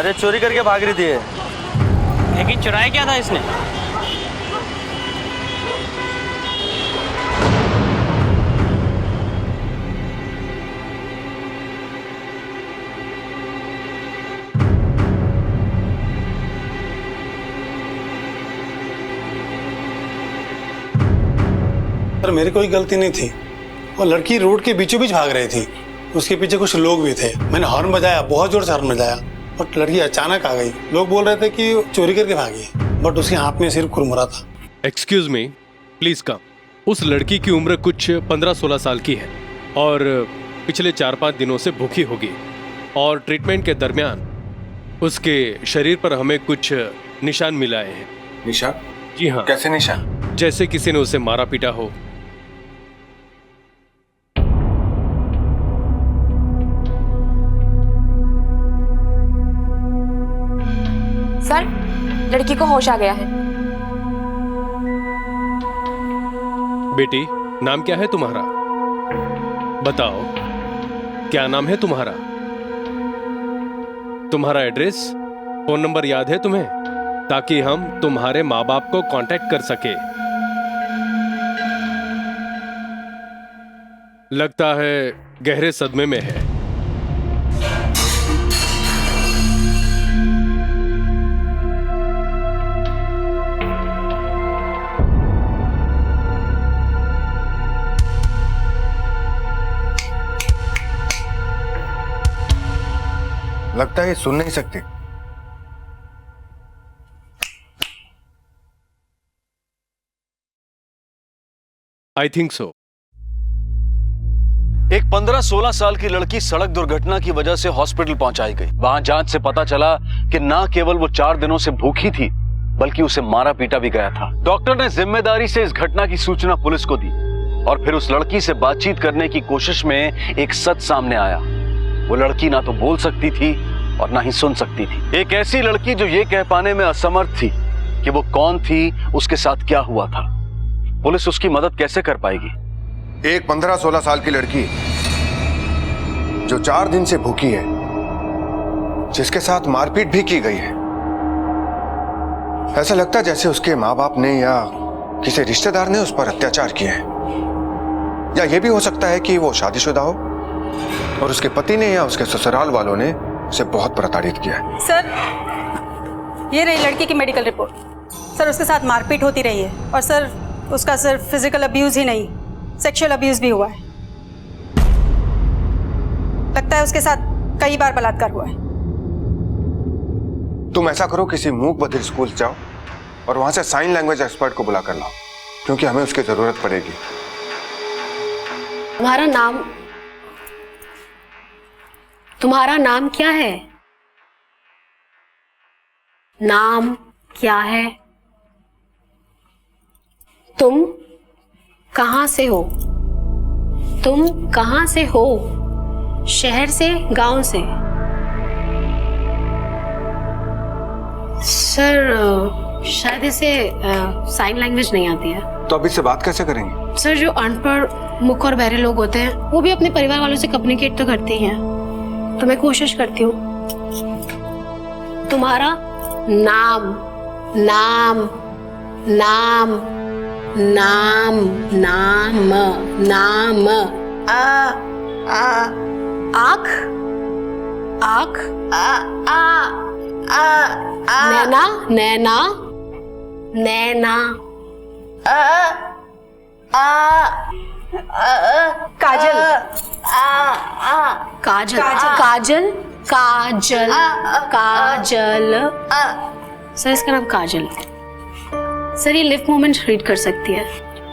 अरे चोरी करके भाग रही थी ये। लेकिन चुराया क्या था इसने? पर मेरी कोई गलती नहीं थी। वो लड़की रोड के बीचों बीच भाग रही थी, उसके पीछे कुछ लोग भी थे। मैंने हॉर्न बजाया, बहुत जोर से हॉर्न बजाया, बट लड़की अचानक आ गई। लोग बोल रहे थे कि चोरी करके भागी, बट उसके हाथ में सिर्फ कुरमुरा था। Excuse me, please come. उस लड़की की उम्र कुछ 15-16 साल की है और पिछले 4-5 दिनों से भूखी होगी और ट्रीटमेंट के दरमियान उसके शरीर पर हमें कुछ निशान मिलाए हैं। निशान? जी हाँ। कैसे निशान? जैसे किसी ने उसे मारा पीटा हो। सर, लड़की को होश आ गया है। बेटी, नाम क्या है तुम्हारा? बताओ, क्या नाम है तुम्हारा? तुम्हारा एड्रेस, फोन नंबर याद है तुम्हें, ताकि हम तुम्हारे माँ बाप को कांटेक्ट कर सके। लगता है गहरे सदमे में है। लगता है ये सुन नहीं सकती। I think so. एक 15-16 साल की लड़की सड़क दुर्घटना की वजह से हॉस्पिटल पहुंचाई गई। वहां जांच से पता चला कि ना केवल वो 4 दिनों से भूखी थी, बल्कि उसे मारा पीटा भी गया था। डॉक्टर ने जिम्मेदारी से इस घटना की सूचना पुलिस को दी और फिर उस लड़की से बातचीत करने की कोशिश में एक सच सामने आया। वो लड़की ना तो बोल सकती थी और ना ही सुन सकती थी। एक ऐसी लड़की जो ये कह पाने में असमर्थ थी कि वो कौन थी, उसके साथ क्या हुआ था। पुलिस उसकी मदद कैसे कर पाएगी? एक 15-16 साल की लड़की जो 4 दिन से भूखी है, जिसके साथ मारपीट भी की गई है। ऐसा लगता है जैसे उसके माँ बाप ने या किसी रिश्तेदार ने उस पर अत्याचार किए हैं, या यह भी हो सकता है कि वो शादीशुदा हो और उसके पति ने या उसके ससुराल वालों ने उसे बहुत प्रताड़ित किया है। सर, ये रही लड़की की मेडिकल रिपोर्ट। सर, उसके साथ मारपीट होती रही है और सर उसका सिर्फ फिजिकल अब्यूज ही नहीं, सेक्सुअल अब्यूज भी हुआ है। लगता है उसके साथ कई बार बलात्कार हुआ है। तुम ऐसा करो, किसी मूक बधिर स्कूल जाओ और वहां से साइन लैंग्वेज एक्सपर्ट को बुला कर लाओ, क्योंकि हमें उसकी जरूरत पड़ेगी। तुम्हारा नाम क्या है? नाम क्या है? तुम कहां से हो? तुम कहां से हो? शहर से, गांव से? सर, शायद इसे साइन लैंग्वेज नहीं आती है। तो अब इससे बात कैसे करेंगे? सर, जो अनपढ़, मूक और बहरे लोग होते हैं वो भी अपने परिवार वालों से कम्युनिकेट तो करते ही हैं। तो मैं कोशिश करती हूँ। तुम्हारा नाम, नाम, नाम, नाम, नाम, नाम। आँख, आँख, नैना, नैना, नैना। काजल, काजल, काजल, काजल, काजल। सर, इसका नाम काजल है। सर, ये लिप मूवमेंट रीड कर सकती है।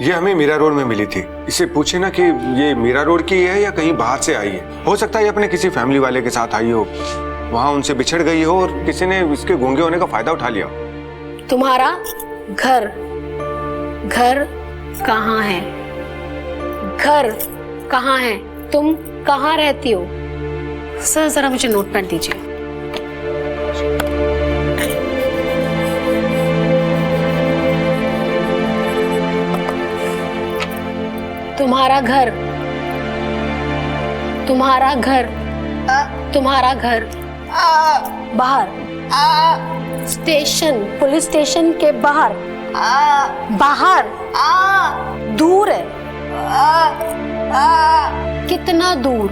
ये हमें मीरा रोड में मिली थी। इससे पूछे ना कि ये मीरा रोड की है या कहीं बाहर से आई है। हो सकता है ये अपने किसी फैमिली वाले के साथ आई हो, वहां उनसे बिछड़ गई हो और किसी ने इसके गूंगे होने का फायदा उठा लिया हो। तुम्हारा घर, घर कहाँ है? घर कहाँ है? तुम कहाँ रहती हो? सर, जरा मुझे नोटपैड दीजिए। तुम्हारा घर, तुम्हारा घर, तुम्हारा घर। बाहर। स्टेशन, पुलिस स्टेशन के बाहर। बाहर। दूर है। कितना दूर?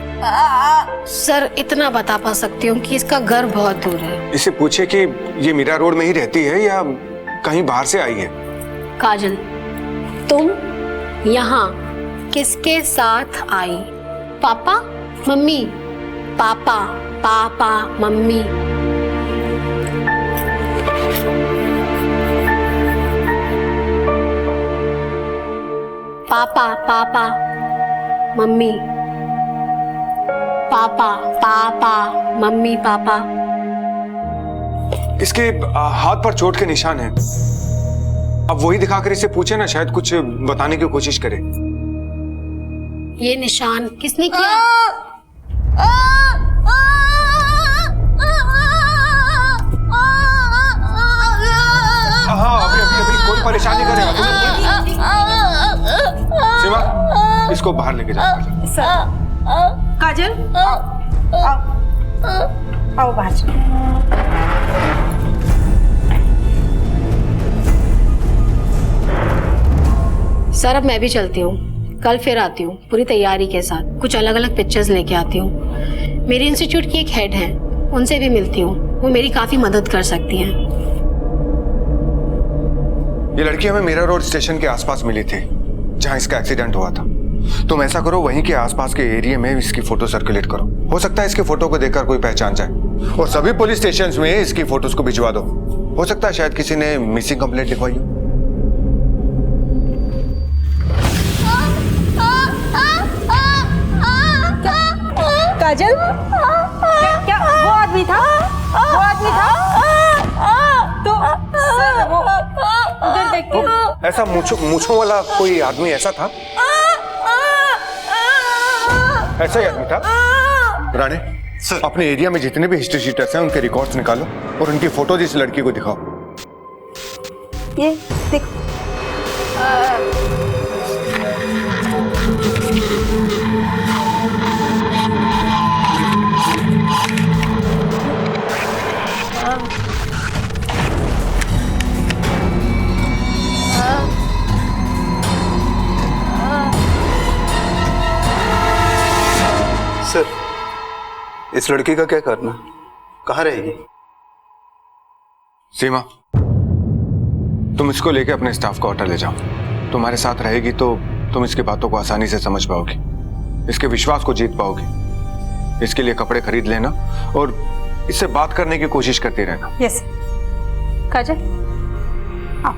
सर इतना बता पा सकती हूँ कि इसका घर बहुत दूर है। इसे पूछे कि ये मीरा रोड में ही रहती है या कहीं बाहर से आई है। काजल, तुम यहाँ किसके साथ आई? पापा, मम्मी? पापा, पापा, मम्मी। पापा, पापा, मम्मी। पापा, पापा, मम्मी, पापा। इसके हाथ पर चोट के निशान हैं। अब वही दिखाकर इसे पूछे ना, शायद कुछ बताने की कोशिश करे। ये निशान किसने किया? हाँ, अभी कोई परेशानी करेगा। सीमा, इसको बाहर लेके जाओ। काजल, आओ बाहर चलो। सर अब मैं भी चलती हूँ, कल फिर आती हूँ पूरी तैयारी के साथ। कुछ अलग अलग पिक्चर्स लेके आती हूँ। मेरे इंस्टीट्यूट की एक हेड है, उनसे भी मिलती हूँ, वो मेरी काफी मदद कर सकती हैं। ये लड़की हमें मीरा रोड स्टेशन के आसपास मिली थी, जहां इसका एक्सीडेंट हुआ था। तुम ऐसा करो, वहीं के आसपास के एरिया में इसकी फोटो सर्कुलेट करो। हो सकता है इसके फोटो को देखकर कोई पहचान जाए। और सभी पुलिस स्टेशंस में इसकी फोटोज को भिजवा दो। हो सकता है शायद किसी ने मिसिंग कंप्लेंट लिखवाई हो। काजल, क्या वो आदमी था? वो आदमी था? तो सर वो उधर देखते। ऐसा मूंछों वाला कोई आदमी ऐसा था? ऐसा ही आदमी था? राणे सर, अपने एरिया में जितने भी हिस्ट्री शीटर्स हैं उनके रिकॉर्ड्स निकालो और उनकी फोटोज इस लड़की को दिखाओ। ये देखो। सर, इस लड़की का क्या करना? कहाँ रहेगी? सीमा, तुम इसको लेके अपने स्टाफ को होटल ले जाओ। तुम्हारे साथ रहेगी तो तुम इसकी बातों को आसानी से समझ पाओगी, इसके विश्वास को जीत पाओगी। इसके लिए कपड़े खरीद लेना और इससे बात करने की कोशिश करती रहना। यस काजल, आओ।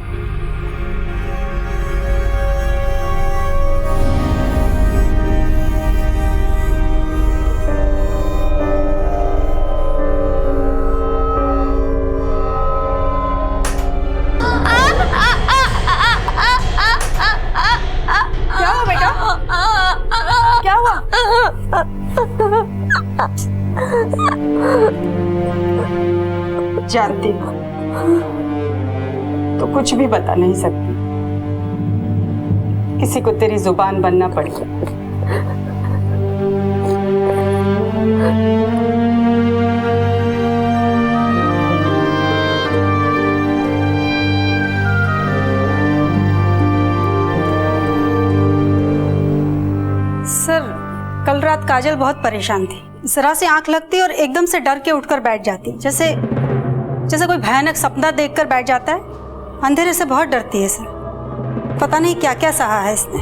क्या हुआ बेटा? क्या हुआ? जानती हूँ तो कुछ भी बता नहीं सकती, किसी को तेरी जुबान बनना पड़ेगा। सर, कल रात काजल बहुत परेशान थी। जरा से आंख लगती और एकदम से डर के उठकर बैठ जाती, जैसे कोई भयानक सपना देखकर बैठ जाता है। अंधेरे से बहुत डरती है सर, पता नहीं क्या क्या सहा है इसने।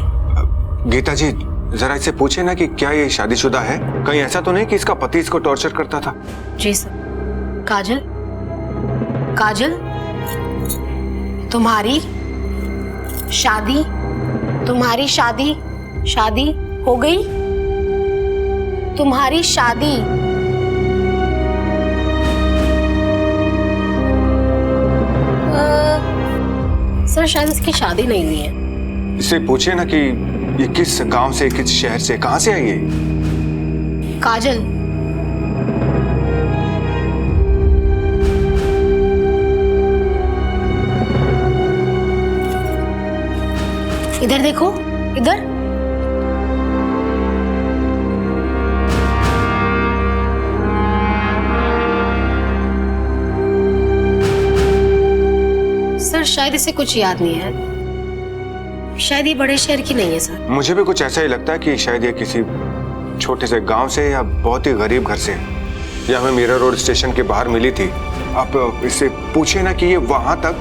गीता जी, जरा इससे पूछे ना कि क्या ये शादीशुदा है? कहीं ऐसा तो नहीं कि इसका पति इसको टॉर्चर करता था? जी सर। काजल, काजल, तुम्हारी शादी हो गई? तुम्हारी शादी? सर शायद इसकी शादी नहीं हुई है। इससे पूछे ना कि ये किस गांव से, किस शहर से, कहां से आई है? काजल, इधर देखो, इधर। सर शायद इसे कुछ याद नहीं है, शायद ये बड़े शहर की नहीं है सर। मुझे भी कुछ ऐसा ही लगता है कि शायद ये किसी छोटे से गांव से या बहुत ही गरीब घर से है। ये हमें मीरा रोड स्टेशन के बाहर मिली थी। आप इससे पूछिए ना कि ये वहां तक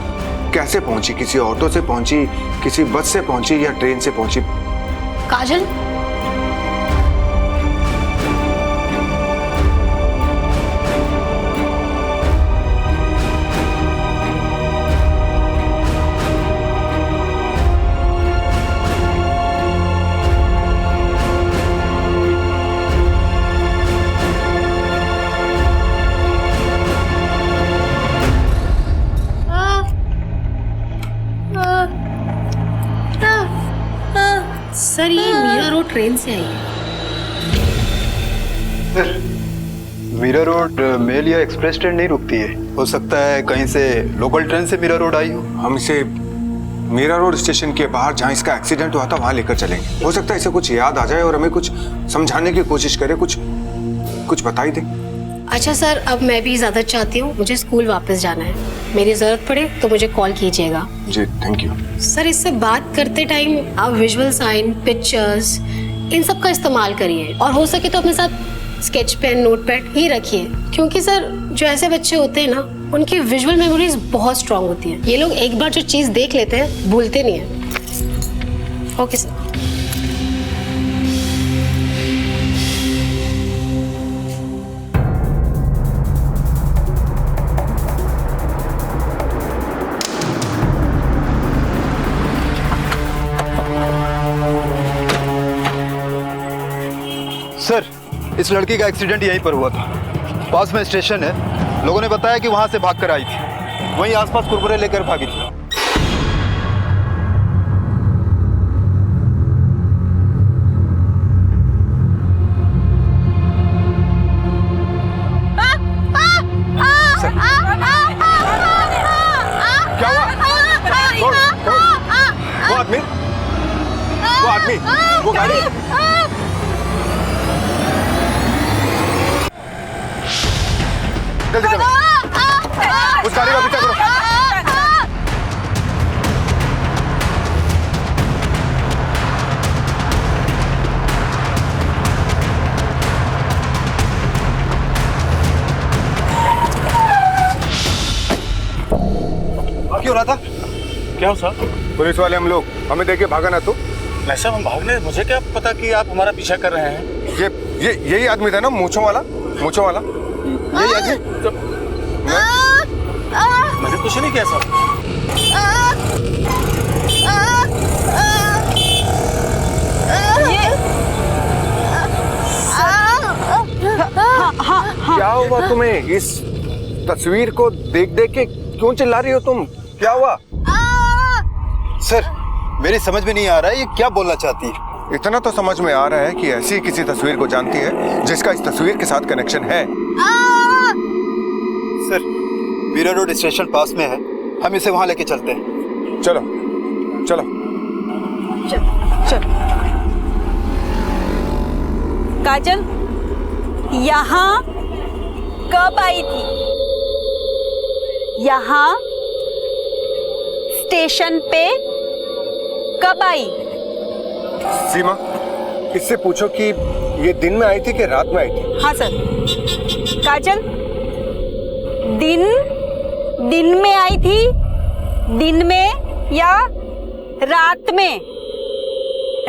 कैसे पहुंची, किसी ऑटो से पहुंची, किसी बस से पहुंची या ट्रेन से पहुंची। काजल, सर ये मीरा रोड ट्रेन से आई है। सर, मीरा रोड मेल या एक्सप्रेस ट्रेन नहीं रुकती है। हो सकता है कहीं से लोकल ट्रेन से मीरा रोड आई हो। हम इसे मीरा रोड स्टेशन के बाहर जहां इसका एक्सीडेंट हुआ था वहां लेकर चलेंगे। हो सकता है इसे कुछ याद आ जाए और हमें कुछ समझाने की कोशिश करे, कुछ बताई दे। अच्छा सर, अब मैं भी ज्यादा चाहती हूँ, मुझे स्कूल वापस जाना है। मेरी जरूरत पड़े तो मुझे कॉल कीजिएगा। जी थैंक यू। सर इससे बात करते टाइम आप विजुअल साइन, पिक्चर्स, इन सब का इस्तेमाल करिए और हो सके तो अपने साथ स्केच पेन, नोटपैड ही रखिए, क्योंकि सर जो ऐसे बच्चे होते हैं ना, उनकी विजुअल मेमोरीज बहुत स्ट्रांग होती है। ये लोग एक बार जो चीज देख लेते हैं भूलते नहीं है। Okay sir. सर, इस लड़की का एक्सीडेंट यहीं पर हुआ था। पास में स्टेशन है। लोगों ने बताया कि वहां से भागकर आई थी, वहीं आसपास कुरकुरे लेकर भागी थी। क्या हुआ? वो आदमी, वो गाड़ी। जल्दी चलो, उस गाड़ी का पीछा करो। क्यों रहा था? क्या हो सर? पुलिस वाले हम लोग, हमें देखे भागा ना तो। नहीं सर, हम भागने, मुझे क्या पता कि आप हमारा पीछा कर रहे हैं। यही आदमी था ना, मूंछों वाला? यही आदमी? मैंने कुछ नहीं किया सर। क्या हुआ तुम्हें? इस तस्वीर को देख देख के क्यों चिल्ला रही हो तुम? क्या हुआ? सर, मेरी समझ में नहीं आ रहा है ये क्या बोलना चाहती है। इतना तो समझ में आ रहा है कि ऐसी किसी तस्वीर को जानती है जिसका इस तस्वीर के साथ कनेक्शन है। सर, मीरा रोड स्टेशन पास में है, हम इसे वहां लेके चलते हैं। चलो चलो चल। काजल यहाँ कब आई थी? यहाँ स्टेशन पे कब आई? सीमा, इससे पूछो कि ये दिन में आई थी कि रात में आई थी? हाँ सर। काजल, दिन में आई थी, दिन में या रात में?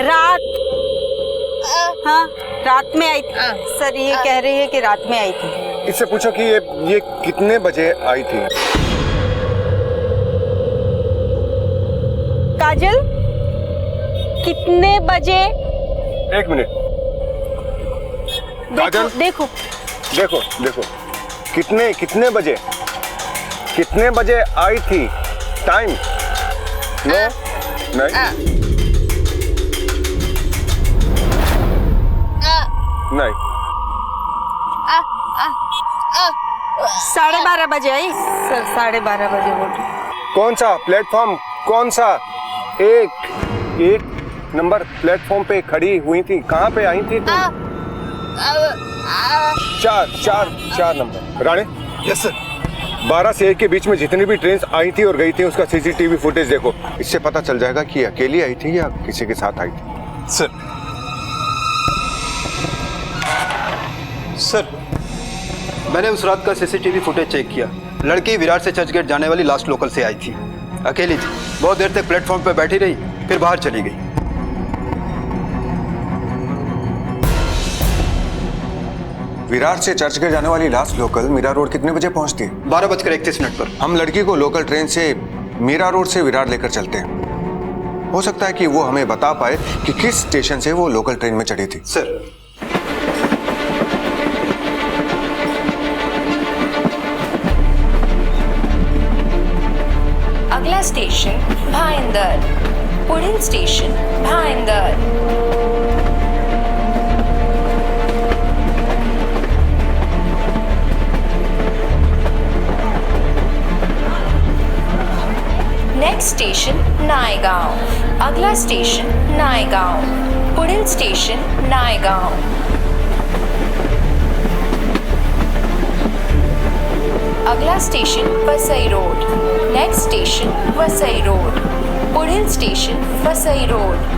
रात, हाँ रात में आई थी। सर ये कह रही है कि रात में आई थी। इससे पूछो कि ये कितने बजे आई थी? काजल, कितने बजे? एक मिनट। देखो देखो देखो देखो, कितने बजे आई थी? टाइम? नो, नहीं, नहीं। 12:30 बजे आई सर। 12:30 बजे बोल रही। कौन सा प्लेटफॉर्म? कौन सा? एक नंबर प्लेटफॉर्म पे खड़ी हुई थी। कहाँ पे आई थी तुम? 4 नंबर। राणे? Yes sir. 12 से 1 के बीच में जितनी भी ट्रेन आई थी और गई थी उसका सीसीटीवी फुटेज देखो। इससे पता चल जाएगा कि अकेली आई थी या किसी के साथ आई थी। सर मैंने उस रात का सीसीटीवी फुटेज चेक किया। लड़की विरार से चर्चगेट जाने वाली लास्ट लोकल से आई थी, अकेली थी, बहुत देर तक प्लेटफॉर्म पर बैठी रही, फिर बाहर चली गई। विरार से चर्चगेट जाने वाली लास्ट लोकल मीरा रोड कितने बजे पहुंचती है? 12:31 पर। हम लड़की को लोकल ट्रेन से मीरा रोड से विरार लेकर चलते हैं। हो सकता है कि वो हमें बता पाए कि किस स्टेशन से वो लोकल ट्रेन में चढ़ी थी। सर, अगला स्टेशन भाईंदर, पुढील station Bhayandar. Next station Naigaon, अगला स्टेशन नायगाव, पुढील स्टेशन नायगाव। अगला station Vasai road, next station Vasai road, पुढील स्टेशन वसई रोड।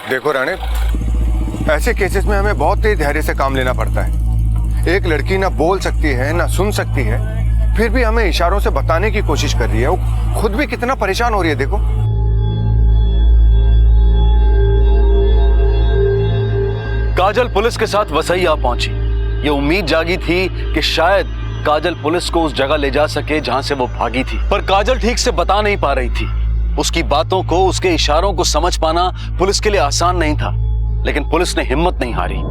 देखो राणे, ऐसे केसेस में हमें बहुत तेज धैर्य से काम लेना पड़ता है। एक लड़की ना बोल सकती है ना सुन सकती है, फिर भी हमें इशारों से बताने की कोशिश कर रही है। वो खुद भी कितना परेशान हो रही है देखो। काजल पुलिस के साथ वसई आ पहुंची। ये उम्मीद जागी थी कि शायद काजल पुलिस को उस जगह ले जा सके जहां से वो भागी थी, पर काजल ठीक से बता नहीं पा रही थी। उसकी बातों को, उसके इशारों को समझ पाना पुलिस के लिए आसान नहीं था, लेकिन पुलिस ने हिम्मत नहीं हारी।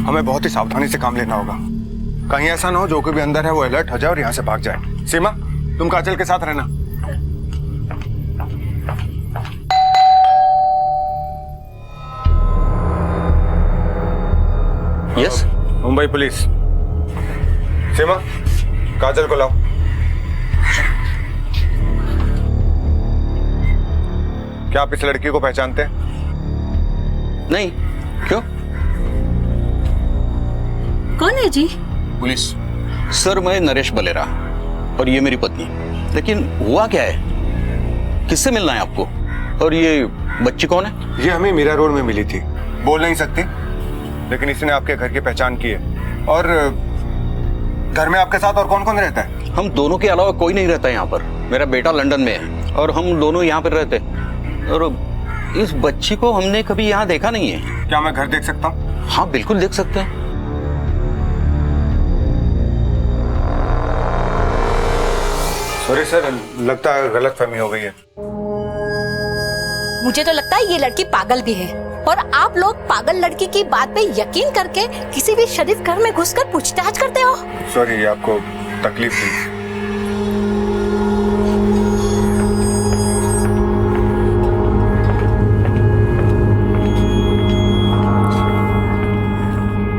हमें बहुत ही सावधानी से काम लेना होगा। कहीं ऐसा ना हो जो कोई भी अंदर है वो अलर्ट हो जाए और यहाँ से भाग जाए। सीमा, तुम काजल के साथ रहना। Yes, Mumbai police. सीमा, काजल को लाओ। क्या आप इस लड़की को पहचानते हैं? नहीं, क्यों? कौन है जी? पुलिस सर, मैं नरेश बलेरा और ये मेरी पत्नी। लेकिन हुआ क्या है? किससे मिलना है आपको? और ये बच्ची कौन है? ये हमें मीरा रोड में मिली थी। बोल नहीं सकती, लेकिन इसने आपके घर की पहचान की है। और घर में आपके साथ और कौन कौन रहता है? हम दोनों के अलावा कोई नहीं रहता यहाँ पर। मेरा बेटा लंदन में है और हम दोनों यहाँ पर रहते हैं। और इस बच्ची को हमने कभी यहाँ देखा नहीं है। क्या मैं घर देख सकता हूँ? हाँ बिल्कुल देख सकते हैं। सॉरी सर, लगता है गलतफहमी हो गई है। मुझे तो लगता है ये लड़की पागल भी है और आप लोग पागल लड़की की बात पे यकीन करके किसी भी शरीफ घर में घुसकर पूछताछ करते हो। सॉरी, आपको तकलीफ दी।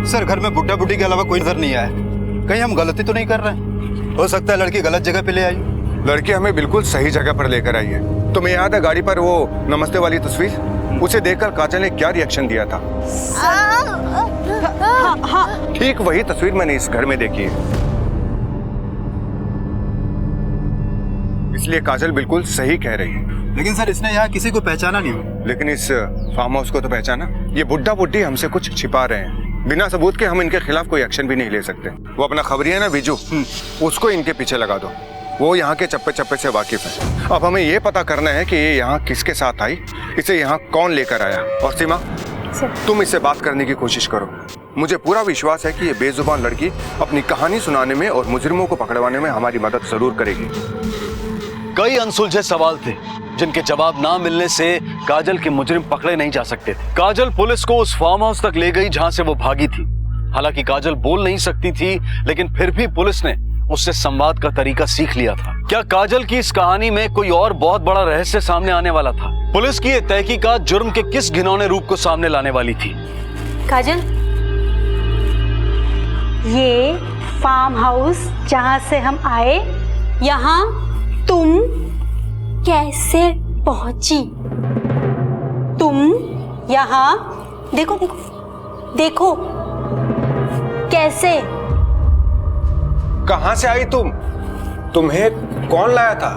सर घर में बुड्ढा बुड्ढी के अलावा कोई नजर नहीं आया। कहीं हम गलती तो नहीं कर रहे हैं? हो सकता है लड़की गलत जगह पे ले आई। लड़की हमें बिल्कुल सही जगह पर लेकर आई है। तुम्हें याद है गाड़ी पर वो नमस्ते वाली तस्वीर? उसे देखकर काजल ने क्या रिएक्शन दिया था? ठीक वही तस्वीर मैंने इस घर में देखी है। इसलिए काजल बिल्कुल सही कह रही है। लेकिन सर इसने यहाँ किसी को पहचाना नहीं। लेकिन इस फार्म हाउस को तो पहचाना। ये बुड्ढा बुड्ढी हमसे कुछ छिपा रहे हैं। बिना सबूत के हम इनके खिलाफ कोई एक्शन भी नहीं ले सकते। वो अपना खबरी है ना बीजू, उसको इनके पीछे लगा दो। वो यहाँ के चप्पे चप्पे से वाकिफ है। अब हमें ये पता करना है कि ये यहाँ किसके साथ आई, इसे यहाँ कौन लेकर आया। और सीमा, तुम इससे बात करने की कोशिश करो। मुझे पूरा विश्वास है कि ये बेजुबान लड़की अपनी कहानी सुनाने में और मुजरिमों को पकड़वाने में हमारी मदद जरूर करेगी। कई अनसुलझे सवाल थे जिनके जवाब ना मिलने से काजल के मुजरिम पकड़े नहीं जा सकते थे। काजल पुलिस को उस फार्म हाउस तक ले गई जहां से वो भागी थी। हालांकि काजल बोल नहीं सकती थी, लेकिन फिर भी पुलिस ने उससे संवाद का तरीका सीख लिया था। क्या काजल की इस कहानी में कोई और बहुत बड़ा रहस्य सामने आने वाला था? पुलिस की ये तहकीकात जुर्म के किस घिनौने रूप को सामने लाने वाली थी? काजल, ये फार्म हाउस जहां से हम आए, यहाँ तुम कैसे पहुंची? तुम यहाँ देखो देखो देखो कैसे? कहां से आई तुम? तुम्हें कौन लाया था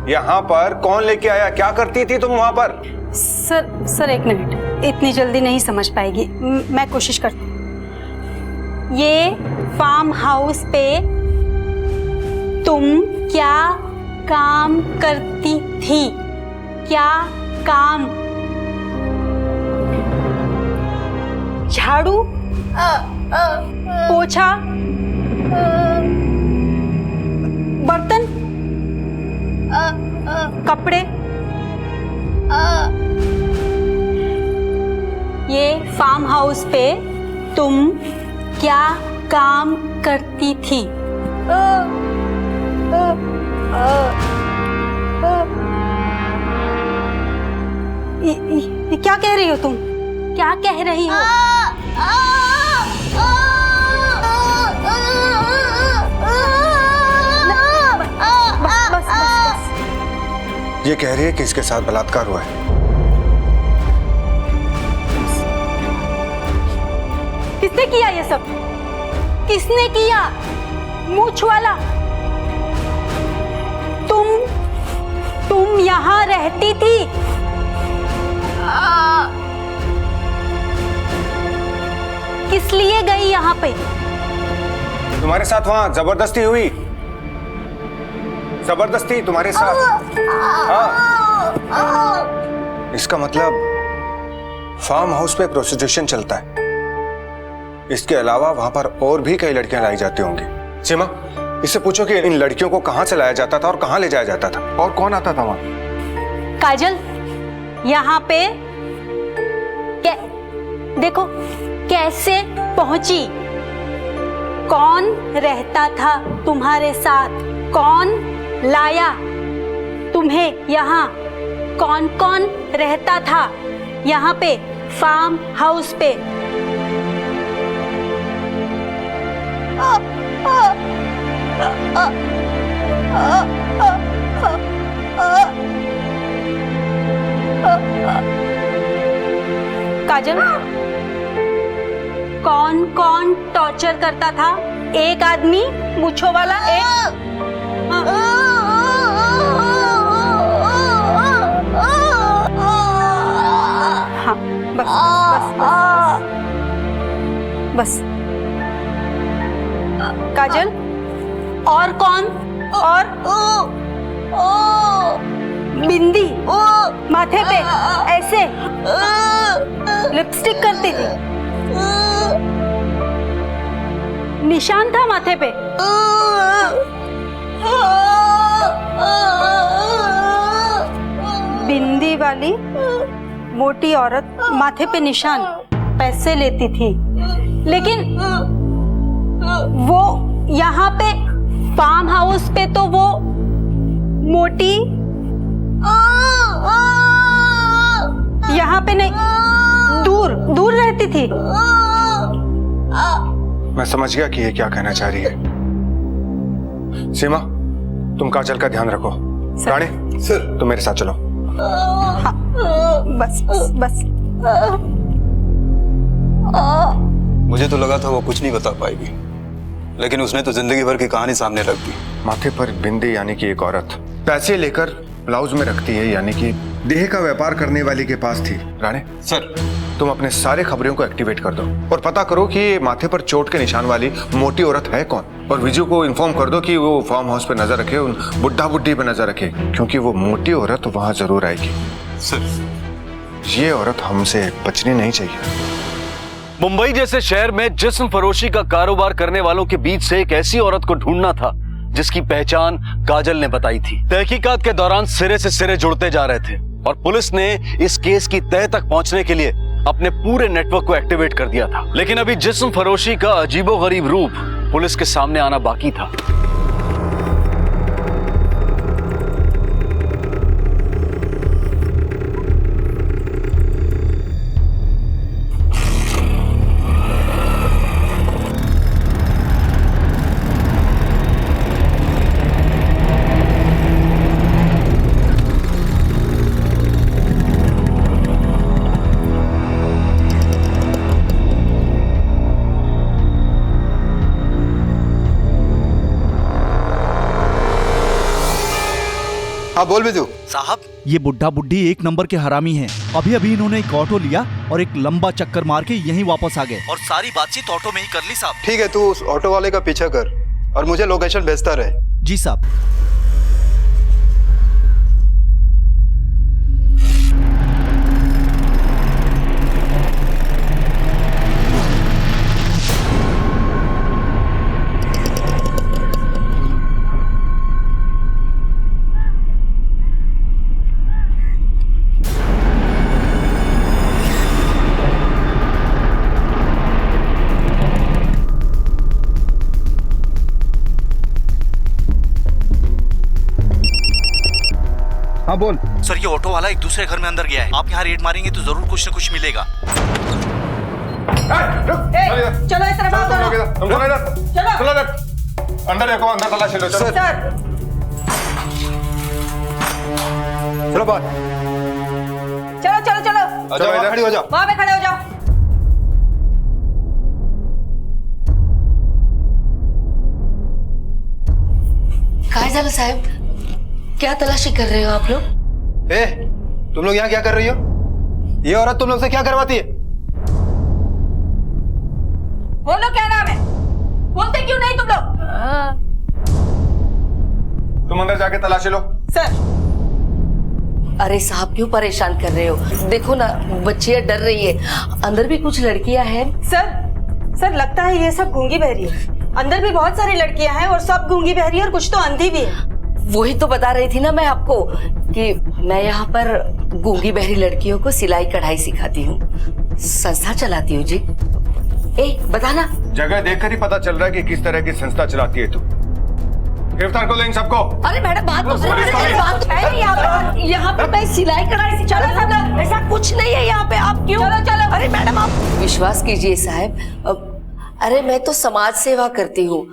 यहाँ पर? कौन लेके आया? क्या करती थी तुम वहां पर? सर एक मिनट, इतनी जल्दी नहीं समझ पाएगी, मैं कोशिश करती हूँ। ये फार्म हाउस पे तुम क्या काम करती थी? क्या काम? झाड़ू, पोछा, बर्तन, कपड़े? ये फार्म हाउस पे तुम क्या काम करती थी? ये क्या कह रही हो तुम? क्या कह रही हो? बस। ये कह रही है कि इसके साथ बलात्कार हुआ है। किसने किया ये सब? किसने किया? मूंछ वाला? तुम यहाँ रहती थी? किस लिए गई यहाँ पे? तुम्हारे साथ वहां जबरदस्ती हुई? जबरदस्ती तुम्हारे साथ? हाँ। इसका मतलब फार्म हाउस पे प्रोस्टिट्यूशन चलता है। इसके अलावा वहां पर और भी कई लड़कियां लाई जाती होंगी। सीमा, इससे पूछो कि इन लड़कियों को कहां से लाया जाता था और कहां ले जाया जाता था और कौन आता था वहां? काजल, यहाँ पे देखो कैसे पहुंची? कौन रहता था तुम्हारे साथ? कौन लाया तुम्हें यहाँ? कौन कौन रहता था यहाँ पे फार्म हाउस पे? काजल, कौन कौन टॉर्चर करता था? एक आदमी मूंछों वाला, एक हाँ, बस। काजल, और कौन? और बिंदी माथे पे ऐसे लिपस्टिक करती थी, निशान था माथे पे। बिंदी वाली मोटी औरत माथे पे निशान, पैसे लेती थी, लेकिन वो यहाँ पे फार्म हाउस पे तो वो मोटी यहाँ पे नहीं, दूर दूर रहती थी। मैं समझ गया कि ये क्या कहना चाह रही है। सीमा, तुम काजल का ध्यान रखो। रानी सर, तुम मेरे साथ चलो। हाँ, बस बस बस। मुझे तो लगा था वो कुछ नहीं बता पाएगी, लेकिन उसने तो जिंदगी भर की कहानी सामने रख दी। माथे पर बिंदी यानी कि एक औरत पैसे लेकर ब्लाउज में रखती है, यानी कि देह का व्यापार करने वाली के पास थी। राणे सर, तुम अपने सारे खबरों को एक्टिवेट कर दो और पता करो कि ये माथे पर चोट के निशान वाली मोटी औरत है कौन, और विजू को इन्फॉर्म कर दो कि वो फार्म हाउस पे नजर रखे, उन बुड्ढा बुड्ढी पे नजर रखे, क्योंकि वो मोटी औरत वहां जरूर आएगी। सर, ये औरत हमसे बचनी नहीं चाहिए। मुंबई जैसे शहर में जिस्म फरोशी का कारोबार करने वालों के बीच से एक ऐसी औरत को ढूंढना था जिसकी पहचान काजल ने बताई थी। तहकीकात के दौरान सिरे से सिरे जुड़ते जा रहे थे और पुलिस ने इस केस की तह तक पहुंचने के लिए अपने पूरे नेटवर्क को एक्टिवेट कर दिया था। लेकिन अभी जिस्म फरोशी का अजीबोगरीब रूप पुलिस के सामने आना बाकी था। हाँ बोल भी तू। साहब, ये बुड्ढा बुड्ढी एक नंबर के हरामी हैं। अभी अभी इन्होंने एक ऑटो लिया और एक लंबा चक्कर मार के यहीं वापस आ गए और सारी बातचीत ऑटो में ही कर ली साहब। ठीक है, तू उस ऑटो वाले का पीछा कर और मुझे लोकेशन भेजता रहे। जी साहब। हाँ बोल। सर, ये ऑटो वाला एक दूसरे घर में अंदर गया है। आप यहाँ रेड मारेंगे तो जरूर कुछ न कुछ मिलेगा। चलो इस तरफ आओ दोनों। चलो अंदर देखो, अंदर तलाशी लो। चलो सर, चलो बात। चलो चलो चलो, चलो वहाँ खड़ी हो जाओ। वहाँ पे खड़े हो जाओ। काजल साहब, क्या तलाशी कर रहे हो आप लोग? तुम लोग यहाँ क्या कर रही हो? ये औरत तुम लोग से क्या करवाती है? बोलो क्या नाम है? बोलते क्यों नहीं तुम लोग? तुम अंदर जाके तलाशी लो। सर, अरे साहब, क्यों परेशान कर रहे हो? देखो ना, बच्चियां डर रही है। अंदर भी कुछ लड़कियां हैं। सर लगता है ये सब गूंगी बहरी है। अंदर भी बहुत सारी लड़कियां हैं और सब गूंगी बहरी है और कुछ तो अंधी भी है। वही तो बता रही थी ना मैं आपको कि मैं यहाँ पर गूंगी बहरी लड़कियों को सिलाई कढ़ाई सिखाती हूँ, संस्था चलाती हूँ जी। बताना। जगह देखकर ही पता चल रहा है कि किस तरह की संस्था चलाती है तू। गिरफ्तार कर लो इन सबको। अरे मैडम, बात यहाँ पे मैं सिलाई कढ़ाई सिखाती, ऐसा कुछ नहीं है यहाँ पे। आप क्यों? चलो। अरे मैडम, आप विश्वास कीजिए साहब, अरे मैं तो समाज सेवा करती हूँ।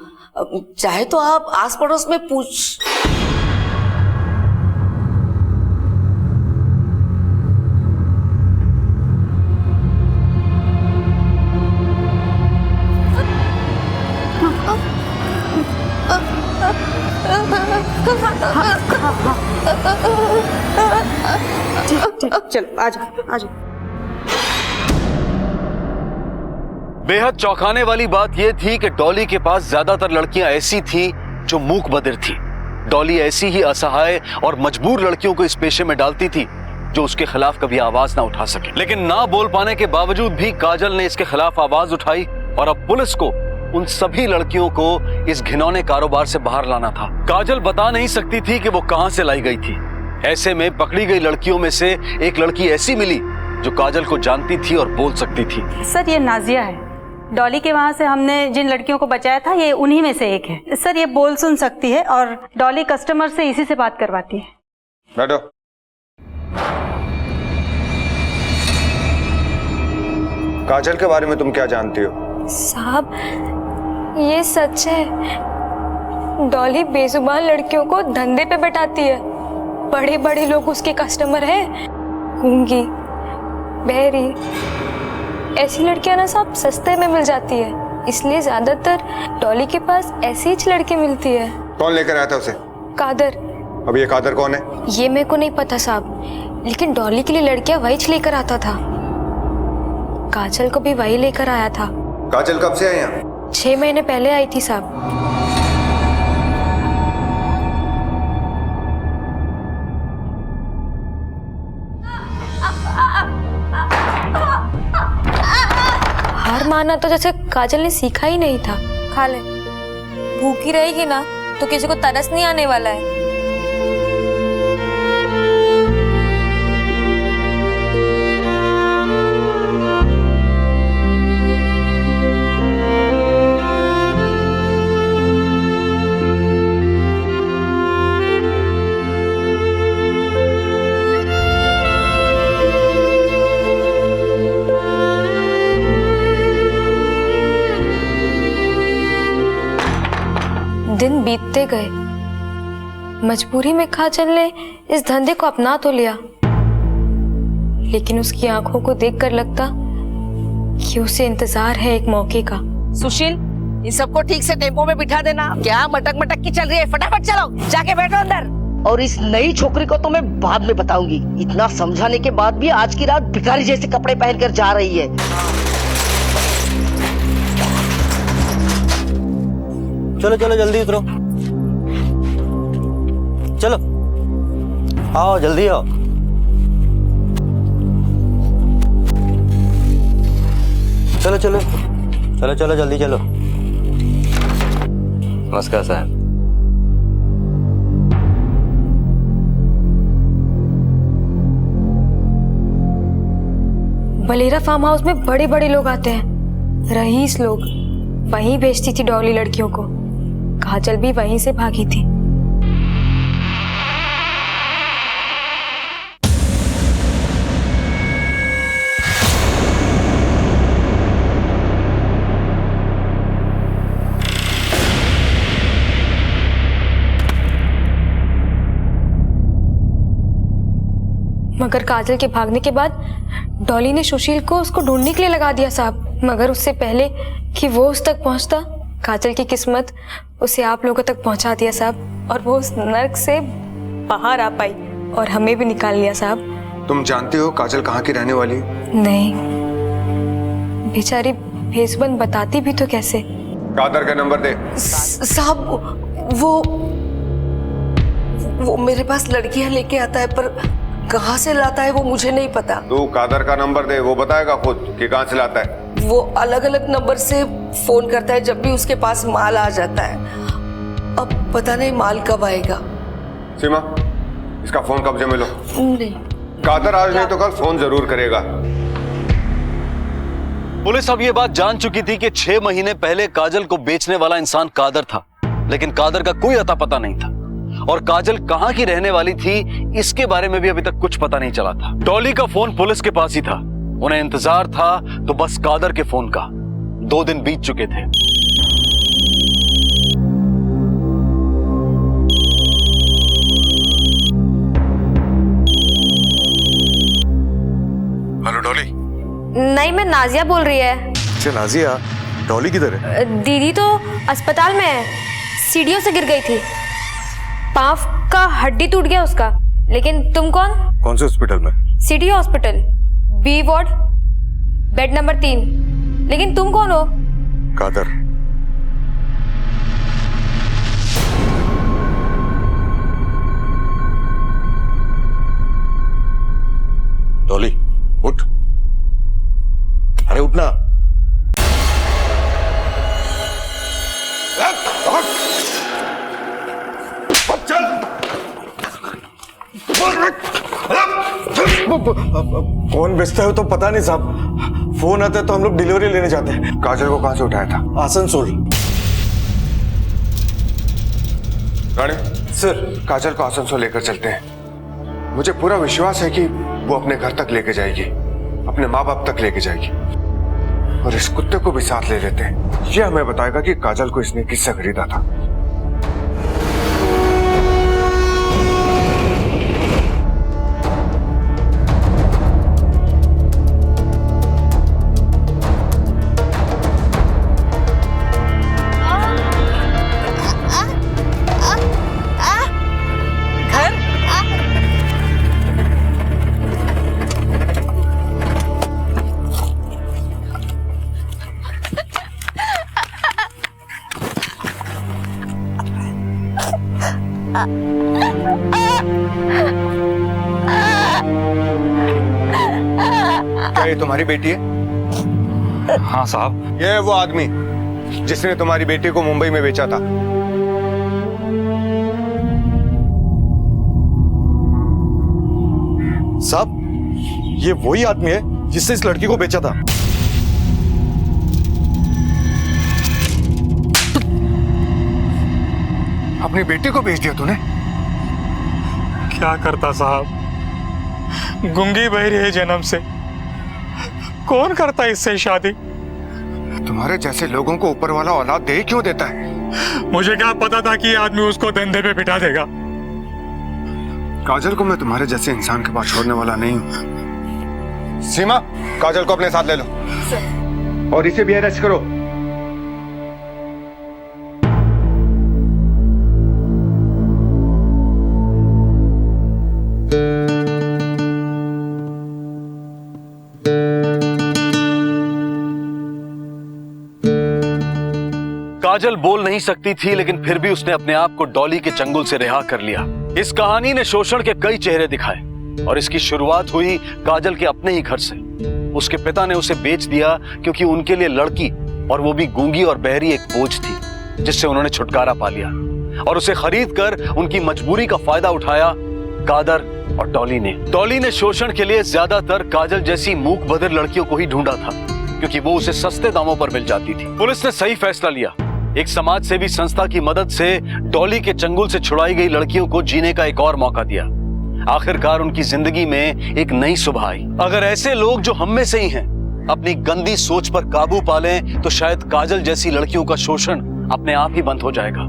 चाहे तो आप आस पड़ोस में पूछ। चलो आ जाओ। बेहद चौंकाने वाली बात यह थी कि डॉली के पास ज्यादातर लड़कियां ऐसी थी जो मूक बधिर थी, डॉली ऐसी ही असहाय और मजबूर लड़कियों को इस पेशे में डालती थी जो उसके खिलाफ कभी आवाज ना उठा सके। लेकिन ना बोल पाने के बावजूद भी काजल ने इसके खिलाफ आवाज उठाई और अब पुलिस को उन सभी लड़कियों को इस घिनौने कारोबार से बाहर लाना था। काजल बता नहीं सकती थी कि वो कहां से लाई गई थी। ऐसे में पकड़ी गई लड़कियों में से एक लड़की ऐसी मिली जो काजल को जानती थी और बोल सकती थी। सर, ये नाजिया है। डॉली के वहाँ से हमने जिन लड़कियों को बचाया था, ये उन्हीं में से एक है। सर, ये बोल सुन सकती है और डॉली कस्टमर से इसी से बात करवाती है। बैठो। काजल के बारे में तुम क्या जानती हो? साहब, ये सच है। डॉली बेजुबान लड़कियों को धंधे पे बैठाती है। बड़े बड़े लोग उसके कस्टमर हैं। गूंगी, बहरी, ऐसी लड़कियां ना साहब सस्ते में मिल जाती है, इसलिए ज्यादातर डॉली के पास ऐसी ही लड़की मिलती है। कौन लेकर आया था उसे? कादर। अब ये कादर कौन है? ये मेरे को नहीं पता साहब, लेकिन डॉली के लिए लड़कियां वही लेकर आता था। काजल को भी वही लेकर आया था। काजल कब से आई यहाँ? 6 महीने पहले आई थी साहब। हार माना तो जैसे काजल ने सीखा ही नहीं था। खा ले, भूखी रहेगी ना तो किसी को तरस नहीं आने वाला है। दिन बीतते गए। मजबूरी में काजल ने इस धंधे को अपना तो लिया, लेकिन उसकी आंखों को देखकर लगता कि उसे इंतजार है एक मौके का। सुशील, इन सबको ठीक से टेम्पो में बिठा देना। क्या मटक मटक की चल रही है? फटाफट चलो, जाके बैठो अंदर। और इस नई छोकरी को तो मैं बाद में बताऊंगी। इतना समझाने के बाद भी आज की रात भिखारी जैसे कपड़े पहनकर जा रही है। चलो चलो जल्दी उतरो, चलो आओ जल्दी आओ। चलो चलो चलो चलो जल्दी चलो। नमस्कार साहब। बलेरा फार्म हाउस में बड़े बड़े लोग आते हैं, रईस लोग। वहीं बेचती थी डॉली लड़कियों को। काजल भी वहीं से भागी थी। मगर काजल के भागने के बाद डॉली ने सुशील को उसको ढूंढने के लिए लगा दिया साहब। मगर उससे पहले कि वो उस तक पहुंचता, काजल की किस्मत उसे आप लोगों तक पहुंचा दिया साहब, और वो उस नर्क से बाहर आ पाई और हमें भी निकाल लिया साहब। तुम जानती हो काजल कहाँ की रहने वाली? नहीं, बेचारी भेसबंद बताती भी तो कैसे। कादर का नंबर दे। साहब, वो मेरे पास लड़कियां लेके आता है, पर कहाँ से लाता है वो मुझे नहीं पता। तू कादर का नंबर दे, वो बताएगा खुद कि कहाँ से लाता है। वो अलग अलग नंबर से फोन करता है जब भी उसके पास माल आ जाता है। अब पता नहीं माल कब आएगा। सीमा, इसका फोन कब्जे में लो। नहीं, कादर आज नहीं तो कल फोन जरूर करेगा। पुलिस अब ये बात जान चुकी थी कि 6 महीने पहले काजल को बेचने वाला इंसान कादर था, लेकिन कादर का कोई अता पता नहीं था। और काजल कहां की रहने वाली थी इसके बारे में भी अभी तक कुछ पता नहीं चला था। डॉली का फोन पुलिस के पास ही था, उन्हें इंतजार था तो बस कादर के फोन का। 2 दिन बीत चुके थे। हेलो डॉली। नहीं, मैं नाजिया बोल रही है। अच्छा नाजिया, डॉली किधर है? दीदी तो अस्पताल में है, सीढ़ियों से गिर गई थी, पांव का हड्डी टूट गया उसका। लेकिन तुम कौन? कौन से हॉस्पिटल में? City hospital, B ward, bed number 3। लेकिन तुम कौन हो? कादर। घटना। कौन बेचता है तो पता नहीं साहब, फोन आता है तो हम लोग डिलीवरी लेने जाते हैं। काजल को कहां से उठाया था? आसनसोल। राणे सर, काजल को आसनसोल लेकर चलते हैं। मुझे पूरा विश्वास है कि वो अपने घर तक लेके जाएगी, अपने माँ बाप तक लेके जाएगी, और इस कुत्ते को भी साथ ले लेते हैं। ये हमें बताएगा कि काजल को इसने किससे खरीदा था। क्या ये तुम्हारी बेटी है? हाँ साहब। ये है वो आदमी जिसने तुम्हारी बेटी को मुंबई में बेचा था। साहब, ये वही आदमी है जिसने इस लड़की को बेचा था। अपनी बेटी को बेच दिया तूने? क्या करता साहब, गुंगी बहरी है जन्म से, कौन करता इससे शादी? तुम्हारे जैसे लोगों को ऊपर वाला औलाद दे क्यों देता है? मुझे क्या पता था कि ये आदमी उसको धंधे पे बिठा देगा। काजल को मैं तुम्हारे जैसे इंसान के पास छोड़ने वाला नहीं हूं। सीमा, काजल को अपने साथ ले लो और इसे भी अरेस्ट करो। काजल बोल नहीं सकती थी, लेकिन फिर भी उसने अपने आप को डॉली के चंगुल से रिहा कर लिया। इस कहानी ने शोषण के कई चेहरे दिखाए और इसकी शुरुआत हुई काजल के अपने ही घर से। उसके पिता ने उसे बेच दिया क्योंकि उनके लिए लड़की, और वो भी गूंगी और बहरी, एक बोझ थी जिससे उन्होंने छुटकारा पा लिया। और उसे खरीद कर उनकी मजबूरी का फायदा उठाया कादर और डॉली ने। डॉली ने शोषण के लिए ज्यादातर काजल जैसी मूक बधिर लड़कियों को ही ढूंढा था क्योंकि वो उसे सस्ते दामों पर मिल जाती थी। पुलिस ने सही फैसला लिया। एक समाज सेवी संस्था की मदद से डॉली के चंगुल से छुड़ाई गई लड़कियों को जीने का एक और मौका दिया। आखिरकार उनकी जिंदगी में एक नई सुबह आई। अगर ऐसे लोग जो हम में से ही हैं अपनी गंदी सोच पर काबू पा लें तो शायद काजल जैसी लड़कियों का शोषण अपने आप ही बंद हो जाएगा।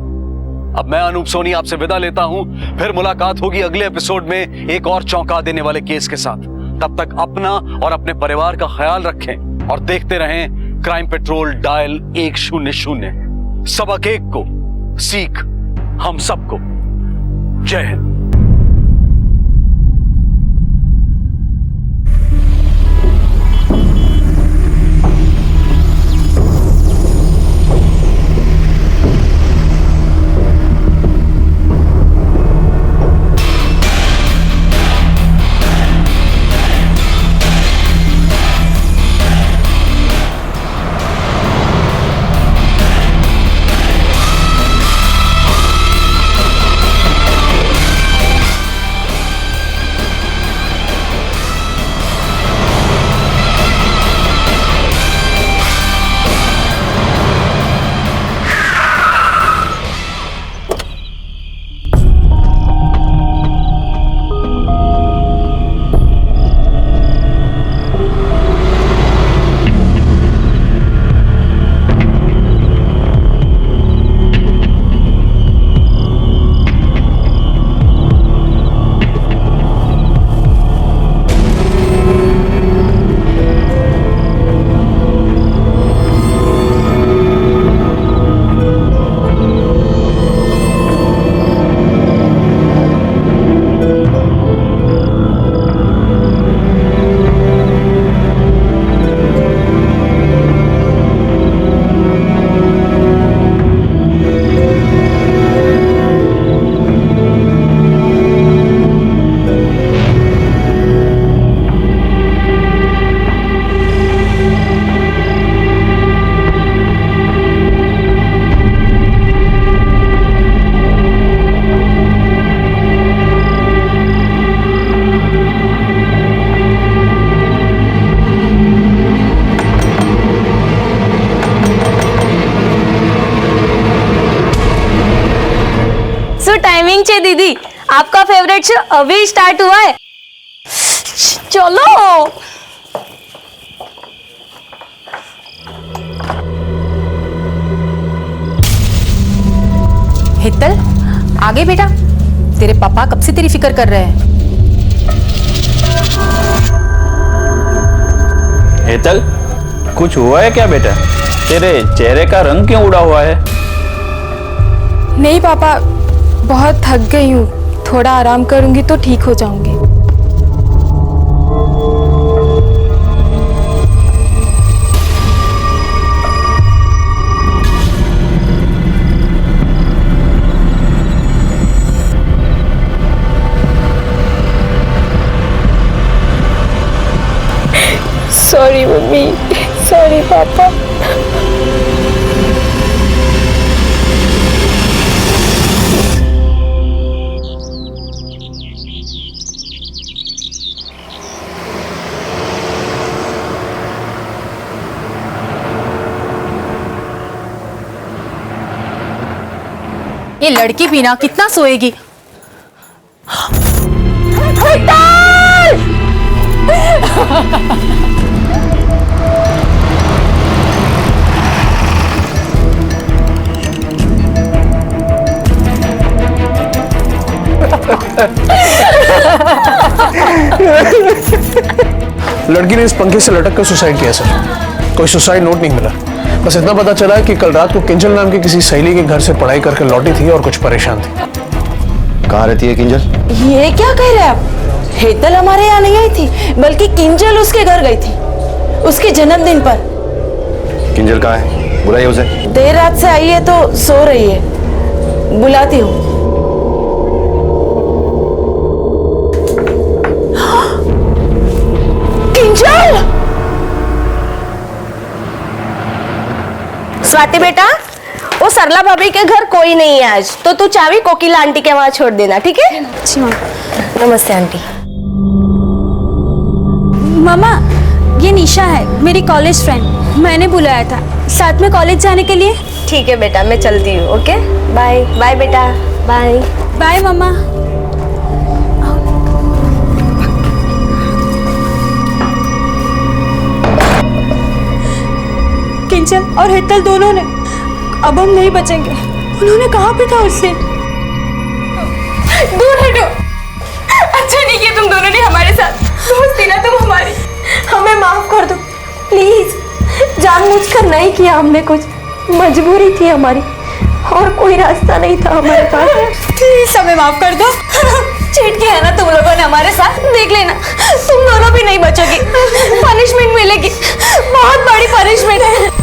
अब मैं अनूप सोनी आपसे विदा लेता हूं। फिर मुलाकात होगी अगले एपिसोड में एक और चौंका देने वाले केस के साथ। तब तक अपना और अपने परिवार का ख्याल रखें और देखते रहें क्राइम पेट्रोल डायल 100। सबक एक को, सीख हम सबको। जय हिंद। दीदी, आपका फेवरेट शो अभी स्टार्ट हुआ है, चलो। हेतल, आगे बेटा, तेरे पापा कब से तेरी फिक्र कर रहे हैं। हेतल, कुछ हुआ है क्या बेटा? तेरे चेहरे का रंग क्यों उड़ा हुआ है? नहीं पापा, बहुत थक गई हूँ, थोड़ा आराम करूंगी तो ठीक हो जाऊंगी। सॉरी मम्मी, सॉरी पापा। ये लड़की भी ना कितना सोएगी। लड़की ने इस पंखे से लटक कर सुसाइड किया सर। कोई सुसाइड नोट नहीं मिला, बस इतना पता चला है कि कल रात को किंजल नाम की किसी सहेली के घर से पढ़ाई करके लौटी थी और कुछ परेशान थी। कहाँ रहती है किंजल? ये क्या कह रहे हैं आप? हेतल हमारे यहाँ नहीं आई थी, बल्कि किंजल उसके घर गई थी उसके जन्मदिन पर। किंजल कहाँ है? बुलाइए उसे। देर रात से आई है तो सो रही है, बुलाती हूँ। किंजल! स्वाति बेटा, वो सरला भाभी के घर कोई नहीं है आज, तो तू चाबी कोकिला आंटी के वहां छोड़ देना, ठीक है? अच्छी माँ। नमस्ते आंटी। मामा, ये निशा है, मेरी कॉलेज फ्रेंड, मैंने बुलाया था साथ में कॉलेज जाने के लिए। ठीक है बेटा, मैं चलती हूँ। ओके, बाय बाय बेटा। बाय बाय मामा। किंजल और हेतल दोनों ने, अब हम नहीं बचेंगे। उन्होंने कहा भी था उससे। दूर हटो, अच्छा नहीं किया तुम दोनों ने हमारे साथ। दोस्ती ना तुम हमारी, हमें माफ कर दो प्लीज। जानबूझकर नहीं किया हमने कुछ, मजबूरी थी हमारी और कोई रास्ता नहीं था हमारे पास। प्लीज हमें माफ कर दो। चीट किया है ना तुम लोगों ने हमारे साथ, देख लेना तुम दोनों भी नहीं बचोगी। पनिशमेंट मिलेगी, बहुत बड़ी पनिशमेंट है।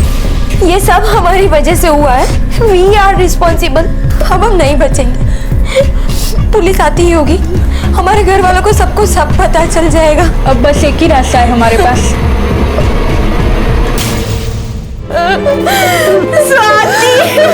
ये सब हमारी वजह से हुआ है, वी आर रिस्पॉन्सिबल। अब हम नहीं बचेंगे, पुलिस आती ही होगी, हमारे घर वालों को सबको सब पता चल जाएगा। अब बस एक ही रास्ता है हमारे पास। स्वाति!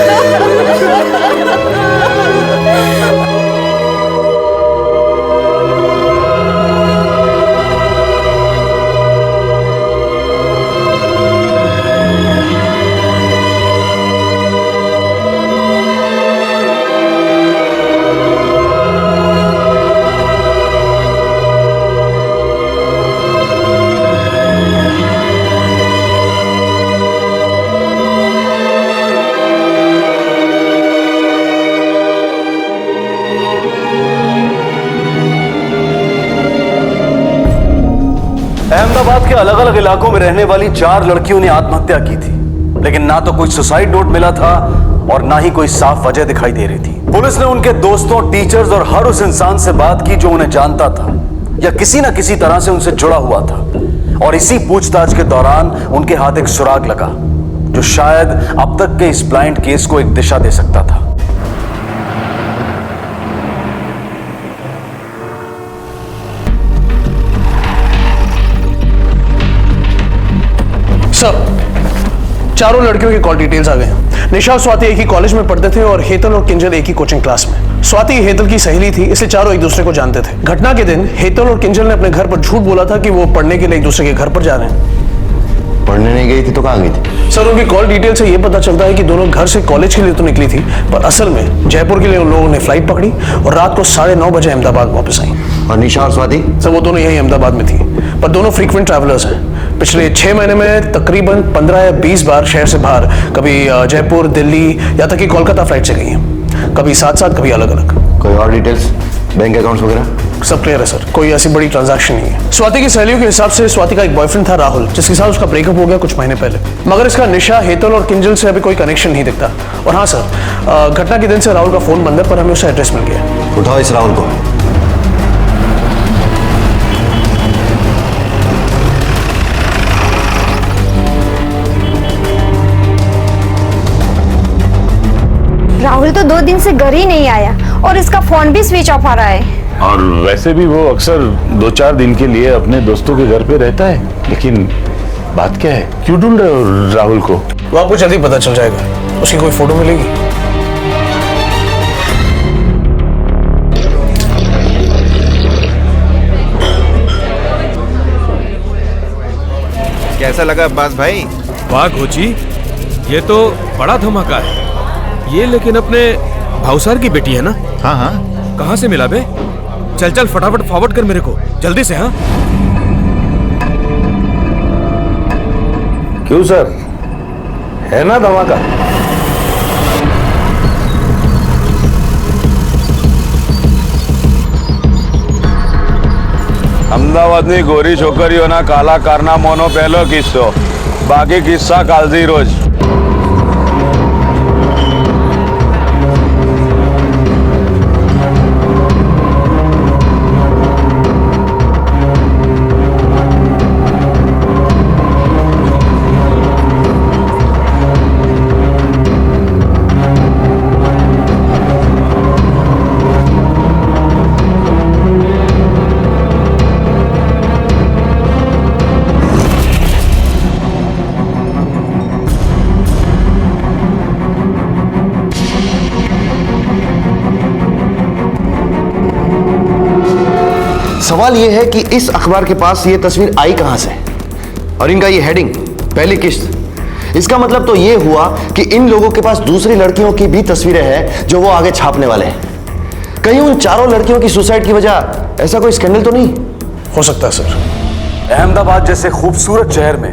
अहमदाबाद के अलग अलग इलाकों में रहने वाली 4 लड़कियों ने आत्महत्या की थी, लेकिन ना तो कोई सुसाइड नोट मिला था और ना ही कोई साफ वजह दिखाई दे रही थी। पुलिस ने उनके दोस्तों, टीचर्स और हर उस इंसान से बात की जो उन्हें जानता था या किसी ना किसी तरह से उनसे जुड़ा हुआ था, और इसी पूछताछ के दौरान उनके हाथ एक सुराग लगा जो शायद अब तक के इस ब्लाइंड केस को एक दिशा दे सकता था। सब चारों लड़कियों की कॉल डिटेल्स आ गए हैं। निशा और स्वाति एक ही कॉलेज में पढ़ते थे और हेतल और किंजल एक ही कोचिंग क्लास में। स्वाति हेतल की सहेली थी, इसलिए चारों एक दूसरे को जानते थे। घटना के दिन हेतल और किंजल ने अपने घर पर झूठ बोला था कि वो पढ़ने के लिए एक दूसरे के घर पर जा रहे हैं। पढ़ने नहीं गई थी तो कहाँ गई थी? सर उनकी कॉल डिटेल से ये पता चलता है कि दोनों घर से कॉलेज के लिए तो निकली थी, पर असल में जयपुर के लिए उन लोगों ने फ्लाइट पकड़ी और रात को 9:30 बजे अहमदाबाद वापस आई। और निशा और स्वाति? सर वो दोनों यही अहमदाबाद में थी, पर दोनों फ्रीक्वेंट ट्रैवलर्स हैं। पिछले 6 महीने में तकरीबन 15 या 20 बार शहर से बाहर, कभी जयपुर, दिल्ली, या तक कि कोलकाता फ्लाइट से गई हैं, कभी साथ साथ, कभी अलग अलग। कोई और डिटेल्स, बैंक अकाउंट्स वगैरह? सब क्लियर है सर, कोई ऐसी बड़ी ट्रांजैक्शन नहीं है। स्वाति की सहेलियों के हिसाब से स्वाति का एक बॉयफ्रेंड था राहुल, जिसके साथ उसका ब्रेकअप हो गया कुछ महीने पहले, मगर इसका निशा, हेतल और किंजल से अभी कोई कनेक्शन नहीं दिखता। और हाँ सर, घटना के दिन से राहुल का फोन बंद है, पर हमें उसका एड्रेस मिल गया। उठाओ इस राहुल को। राहुल तो 2 दिन से घर ही नहीं आया और इसका फोन भी स्विच ऑफ आ रहा है। और वैसे भी वो अक्सर 2-4 दिन के लिए अपने दोस्तों के घर पे रहता है। लेकिन बात क्या है, क्यों ढूंढ रहे हो राहुल को? वो आपको जल्दी पता चल जाएगा। उसकी कोई फोटो मिलेगी? कैसा लगा अब्बास भाई? वाह घोची, ये तो बड़ा धमाका है। ये लेकिन अपने भावसार की बेटी है ना? हाँ हाँ। कहाँ से मिला बे? चल चल फटाफट फॉरवर्ड कर मेरे को जल्दी से। हाँ क्यों सर, है ना धमाका? અમદાવાદની ગોરી છોકરીઓના કાલા કારનામાનો પહેલો કિસ્સો, બાકી કિસ્સા કાલથી રોજ. सवाल यह है कि इस अखबार के पास ये तस्वीर आई कहां से, और इनका ये हेडिंग, पहली किस्त। इसका मतलब तो ये हुआ कि इन लोगों के पास दूसरी लड़कियों की भी तस्वीरें हैं जो वो आगे छापने वाले हैं। कहीं उन चारों लड़कियों की सुसाइड की वजह ऐसा कोई स्कैंडल तो नहीं हो सकता सर? अहमदाबाद जैसे खूबसूरत शहर में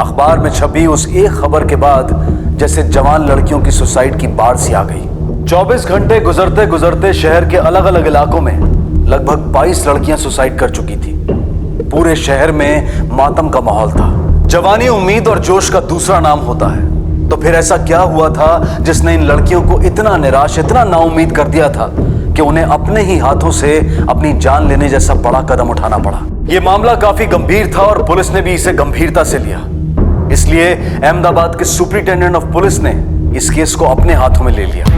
अखबार में छपी उस एक खबर के बाद जैसे जवान लड़कियों की सुसाइड की बाढ़ सी आ गई। 24 घंटे गुजरते गुजरते शहर के अलग अलग इलाकों में लगभग 22 लड़कियां सुसाइड कर चुकी थी। पूरे शहर में मातम का माहौल था। जवानी उम्मीद और जोश का दूसरा नाम होता है। तो फिर ऐसा क्या हुआ था जिसने इन लड़कियों को इतना निराश, इतना नाउम्मीद कर दिया था कि उन्हें अपने ही हाथों से अपनी जान लेने जैसा बड़ा कदम उठाना पड़ा। यह मामला काफी गंभीर था और पुलिस ने भी इसे गंभीरता से लिया। इसलिए अहमदाबाद के सुपरिटेंडेंट ऑफ पुलिस ने इस केस को अपने हाथों में ले लिया।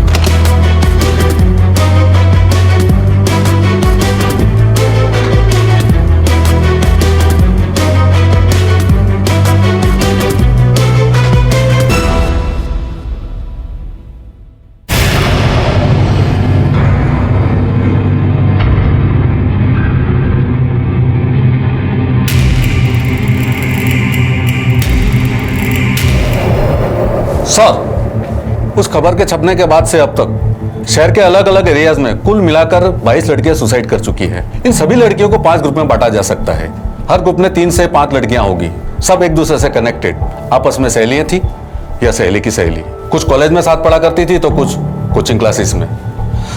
सर, उस खबर के छपने के बाद से अब तक शहर के अलग अलग एरियाज में कुल मिलाकर 22 लड़कियां सुसाइड कर चुकी हैं। इन सभी लड़कियों को 5 ग्रुप में बांटा जा सकता है। हर ग्रुप में 3 से 5 लड़कियां होगी, सब एक दूसरे से कनेक्टेड, आपस में सहेलियां थी या सहेली की सहेली। कुछ कॉलेज में साथ पढ़ा करती थी तो कुछ कोचिंग क्लासेस में।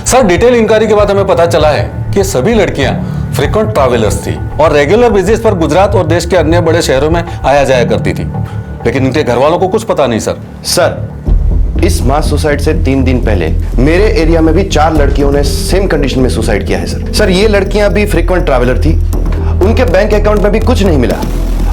सर, डिटेल इंक्वायरी के बाद हमें पता चला है कि सभी लड़कियां फ्रीक्वेंट ट्रैवलर्स थी और रेगुलर बेसिस पर गुजरात और देश के अन्य बड़े शहरों में आया जाया करती थी, लेकिन इनके घर वालों को कुछ पता नहीं। सर, इस मास सुसाइड से 3 दिन पहले मेरे एरिया में भी 4 लड़कियों ने सेम कंडीशन में सुसाइड किया है सर। सर, ये लड़कियां भी फ्रीक्वेंट ट्रैवलर थी, उनके बैंक अकाउंट में भी कुछ नहीं मिला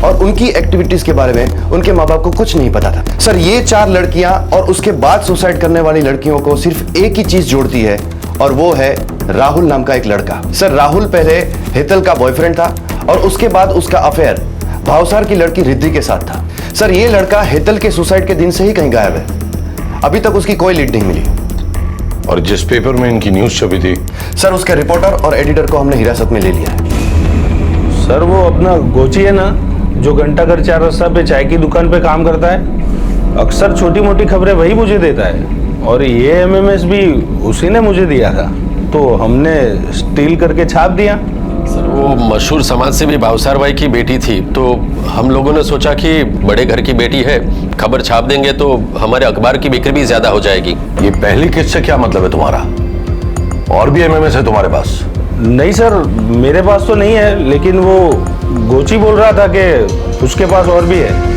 और उनकी एक्टिविटीज के बारे में उनके माँ बाप को कुछ नहीं पता था। सर, ये 4 लड़कियां और उसके बाद सुसाइड करने वाली लड़कियों को सिर्फ एक ही चीज जोड़ती है और वो है राहुल नाम का एक लड़का। सर, राहुल पहले हेतल का बॉयफ्रेंड था और उसके बाद उसका अफेयर भावसार की लड़की रिद्धि के साथ था। सर, ये लड़का हेतल के सुसाइड के दिन से ही कहीं गायब है। अभी तक उसकी कोई लीड नहीं मिली। और जिस पेपर में इनकी न्यूज छपी थी, सर, उसके रिपोर्टर और एडिटर को हमने हिरासत में ले लिया है। सर, वो अपना गोची है ना, जो घंटा घर 4 रास्ता पे चाय की दुकान पे काम करता है। अक्सर छोटी मोटी खबरें वही मुझे देता है और ये एमएमएस भी उसी ने मुझे दिया था, तो हमने स्टील करके छाप दिया। सर वो मशहूर समाज सेवी भावसार भाई की बेटी थी, तो हम लोगों ने सोचा कि बड़े घर की बेटी है, खबर छाप देंगे तो हमारे अखबार की बिक्री भी ज्यादा हो जाएगी। ये पहली किस्त से क्या मतलब है तुम्हारा? और भी एमएमएस है तुम्हारे पास? नहीं सर, मेरे पास तो नहीं है, लेकिन वो गोची बोल रहा था कि उसके पास और भी है।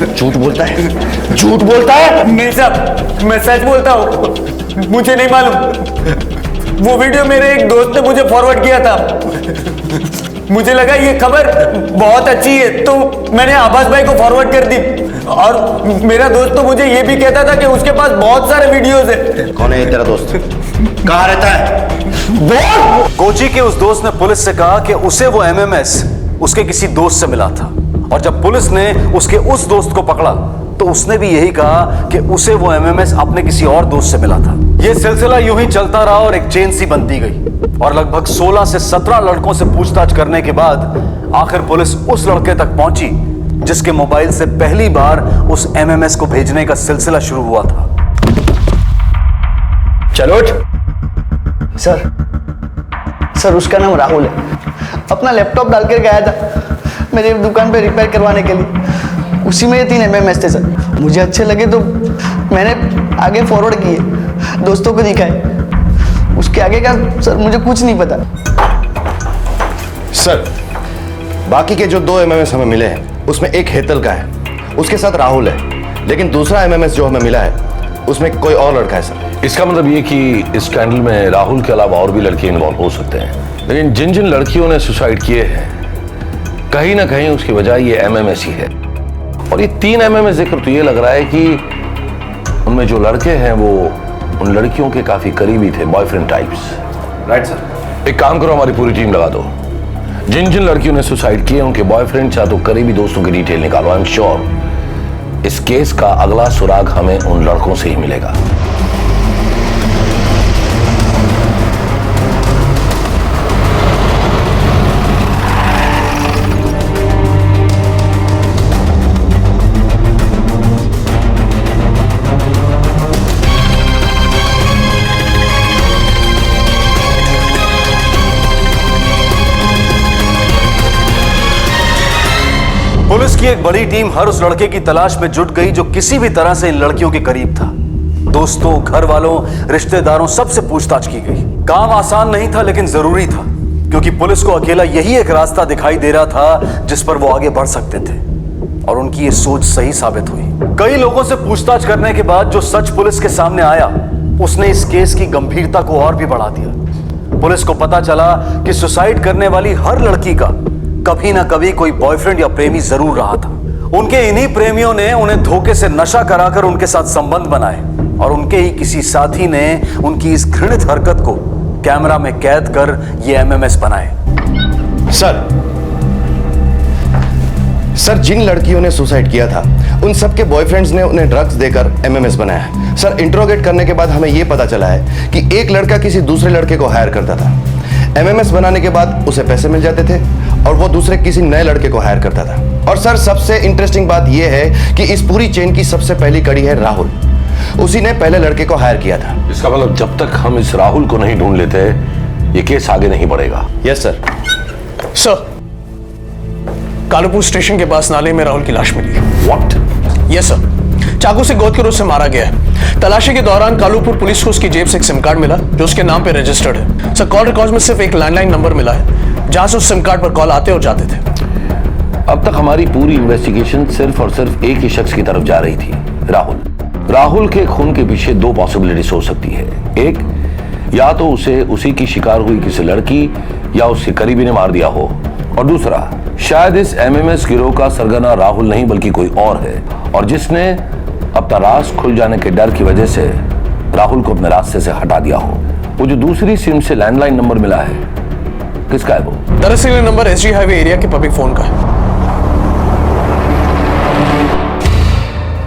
झूठ बोलता है, झूठ बोलता है। नहीं साहब, मैं सच बोलता हूँ, मुझे नहीं मालूम। वो वीडियो मेरे एक दोस्त ने मुझे फॉरवर्ड किया था, मुझे लगा ये खबर बहुत अच्छी है तो मैंने आभास भाई को फॉरवर्ड कर दी। और मेरा दोस्त तो मुझे ये भी कहता था कि उसके पास बहुत सारे वीडियोस है। कौन है ये तेरा दोस्त? कहाँ रहता है? कोची के उस दोस्त ने पुलिस से कहा कि उसे वो एमएमएस उसके किसी दोस्त से मिला था, और जब पुलिस ने उसके उस दोस्त को पकड़ा तो उसने भी यही कहा कि उसे वो एमएमएस अपने किसी और दोस्त से मिला था। यह सिलसिला यूं ही चलता रहा और एक चेन सी बनती गई, और लगभग 16 से 17 लड़कों से पूछताछ करने के बाद आखिर पुलिस उस लड़के तक पहुंची जिसके मोबाइल से पहली बार उस एमएमएस को भेजने का सिलसिला शुरू हुआ था। चलो सर, उसका नाम राहुल है। अपना लैपटॉप डालकर गया था मेरी दुकान पे रिपेयर करवाने के लिए। उसी में ये 3 एमएमएस थे सर। मुझे अच्छे लगे तो मैंने आगे फॉरवर्ड किए, दोस्तों को दिखाए। उसके आगे का सर मुझे कुछ नहीं पता। सर, बाकी के जो 2 एमएमएस हमें मिले हैं उसमें एक हेतल का है, उसके साथ राहुल है, लेकिन दूसरा एमएमएस जो हमें मिला है उसमें कोई और लड़का है सर। इसका मतलब ये कि इस स्कैंडल में राहुल के अलावा और भी लड़के इन्वॉल्व हो सकते हैं, लेकिन जिन जिन लड़कियों ने सुसाइड किए हैं कहीं ना कहीं उसकी वजह ये एमएमएस ही है। और ये 3 एमएमएस देखकर तो ये लग रहा है कि उनमें जो लड़के हैं वो उन लड़कियों के काफी करीबी थे, बॉयफ्रेंड टाइप्स। Right sir. एक काम करो, हमारी पूरी टीम लगा दो। जिन जिन लड़कियों ने सुसाइड किए उनके बॉयफ्रेंड या तो करीबी दोस्तों की डिटेल निकालो। आई एम श्योर इस केस का अगला सुराग हमें उन लड़कों से ही मिलेगा। पुलिस की एक बड़ी टीम हर उस लड़के की तलाश में जुट गई जो किसी भी तरह से इन लड़कियों के करीब था। दोस्तों, घर वालों, रिश्तेदारों, सबसे पूछताछ की गई। काम आसान नहीं था लेकिन जरूरी था, क्योंकि पुलिस को अकेला यही एक रास्ता दिखाई दे रहा था जिस पर वो आगे बढ़ सकते थे, और उनकी ये सोच सही साबित हुई। कई लोगों से पूछताछ करने के बाद जो सच पुलिस के सामने आया उसने इस केस की गंभीरता को और भी बढ़ा दिया। पुलिस को पता चला कि सुसाइड करने वाली हर लड़की का कभी ना कभी कोई बॉयफ्रेंड या प्रेमी जरूर रहा था। उनके इन्हीं प्रेमियों ने उन्हें धोखे से नशा कराकर उनके साथ संबंध बनाए, और उनके ही किसी साथी ने उनकी इस घृणित हरकत को कैमरा में कैद कर ये एमएमएस बनाए। सर, जिन लड़कियों ने सुसाइड किया था उन सबके बॉयफ्रेंड्स ने उन्हें ड्रग्स देकर एमएमएस बनाया। सर, इंट्रोगेट करने के बाद हमें यह पता चला है कि एक लड़का किसी दूसरे लड़के को हायर करता था। एमएमएस बनाने के बाद उसे पैसे मिल जाते थे और वो दूसरे किसी नए लड़के को हायर करता था। और सर, सबसे इंटरेस्टिंग बात यह है कि इस पूरी चेन की सबसे पहली कड़ी है राहुल। उसी ने पहले लड़के को हायर किया था। इसका मतलब जब तक हम इस राहुल को नहीं ढूंढ लेते ये केस आगे नहीं बढ़ेगा। Yes sir. Sir, Kalupur station के पास नाले में राहुल की लाश मिली। व्हाट? यस सर, चाकू से गोद कर उसे मारा गया है। तलाशी के दौरान कालूपुर पुलिस को उसकी जेब से एक सिम कार्ड मिला जो उसके नाम पे रजिस्टर्ड है। सर, कॉल रिकॉर्ड में सिर्फ एक लैंडलाइन नंबर मिला है जहां से उस सिम कार्ड पर कॉल आते और जाते थे। अब तक हमारी पूरी इन्वेस्टिगेशन सिर्फ और सिर्फ एक ही शख्स की तरफ जा रही थी, राहुल। राहुल के खून के पीछे 2 पॉसिबिलिटीज हो सकती है। एक, या तो उसे उसी की शिकार हुई किसी लड़की या उसके करीबी ने मार दिया हो, और दूसरा, शायद इस एमएमएस गिरोह का सरगना राहुल नहीं बल्कि कोई और है, और जिसने अपना राज खुल जाने के डर की वजह से राहुल को अपने रास्ते से हटा दिया हो। वो जो दूसरी सिम से लैंडलाइन नंबर मिला है, किसका है वो? दरअसल ये नंबर एसजी हाईवे एरिया के पब्लिक फोन का है।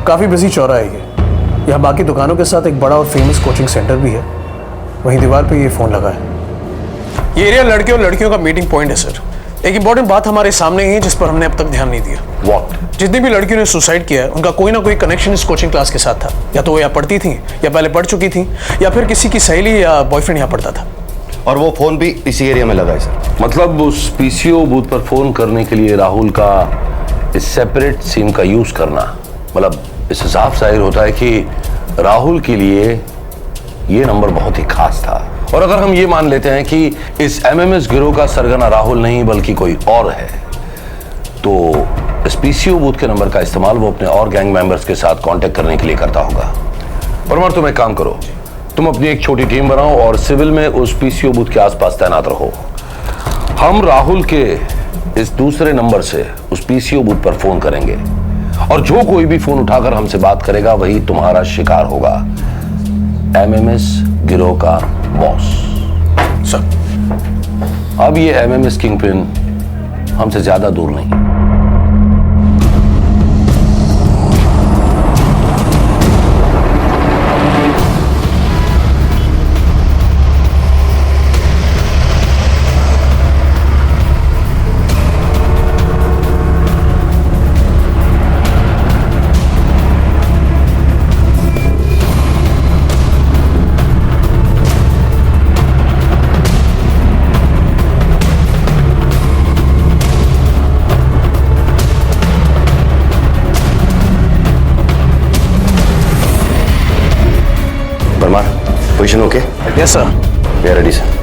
काफी बिजी चौराहा है ये। यहाँ बाकी दुकानों के साथ एक बड़ा और फेमस कोचिंग सेंटर भी है। वहीं दीवार पे ये फोन लगा है। ये एरिया लड़के और लड़कियों का मीटिंग पॉइंट है सर। एक इंपॉर्टेंट बात हमारे सामने ही है जिस पर हमने अब तक ध्यान नहीं दिया। व्हाट? जितनी भी लड़कियों ने सुसाइड किया है उनका कोई ना कोई कनेक्शन इस कोचिंग क्लास के साथ था। या तो वो यहाँ पढ़ती थी, या पहले पढ़ चुकी थी, या फिर किसी की सहेली या बॉयफ्रेंड यहाँ पढ़ता था। और वो फोन भी इसी एरिया में लगा है सर। मतलब उस पीसीओ बूथ पर फोन करने के लिए राहुल का इस सेपरेट सिम का यूज करना, मतलब इससे साफ जाहिर होता है कि राहुल के लिए ये नंबर बहुत ही खास था। और अगर हम ये मान लेते हैं कि इस एमएमएस गिरोह का सरगना राहुल नहीं बल्कि कोई और है, तो इस पीसीओ बूथ के नंबर का इस्तेमाल वो अपने और गैंग मेंबर्स के साथ कांटेक्ट करने के लिए करता होगा। परमार, तुम एक काम करो, तुम अपनी एक छोटी टीम बनाओ और सिविल में उस पीसीओ बूथ के आसपास तैनात रहो। हम राहुल के इस दूसरे नंबर से उस पीसीओ बूथ पर फोन करेंगे और जो कोई भी फोन उठाकर हमसे बात करेगा वही तुम्हारा शिकार होगा, एमएमएस गिरोह का बॉस। सर, अब ये एमएमएस किंगपिन हमसे ज्यादा दूर नहीं। Position okay? Yes sir. We are ready sir.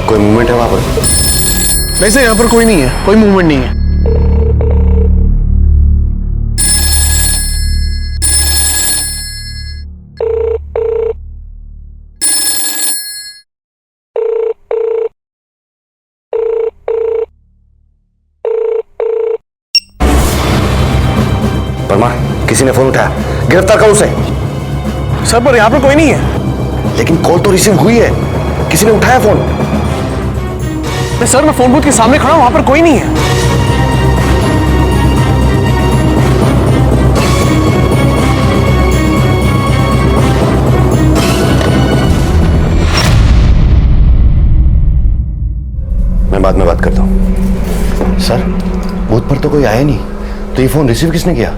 कोई मूवमेंट है वहां पर? वैसे यहाँ पर कोई नहीं है, कोई मूवमेंट नहीं है। परमार, किसी ने फोन उठाया, गिरफ्तार करो उसे। सर, पर यहाँ पर कोई नहीं है। लेकिन कॉल तो रिसीव हुई है, किसी ने उठाया फोन। सर, मैं फोन बूथ के सामने खड़ा हूं, वहां पर कोई नहीं है। मैं बाद में बात करता हूं। सर, बूथ पर तो कोई आया नहीं, तो ये फोन रिसीव किसने किया?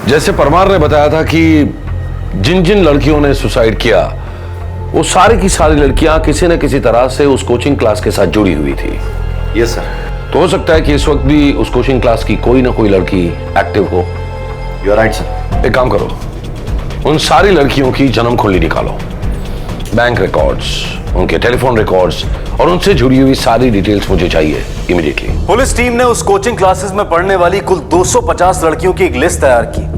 जैसे परमार ने बताया था कि जिन जिन लड़कियों ने सुसाइड किया वो सारी की सारी लड़कियां किसी न किसी तरह से उस कोचिंग क्लास के साथ जुड़ी हुई थी। Yes sir. तो हो सकता है कि इस वक्त भी उस कोचिंग क्लास की कोई ना कोई लड़की एक्टिव हो। You are right sir. एक काम करो, उन सारी लड़कियों की जन्म कुंडली निकालो, बैंक रिकॉर्ड्स, उनके टेलीफोन रिकॉर्ड्स और उनसे जुड़ी हुई सारी डिटेल्स मुझे चाहिए इमीडिएटली। पुलिस टीम ने उस कोचिंग क्लासेस में पढ़ने वाली कुल 250 लड़कियों की एक लिस्ट तैयार की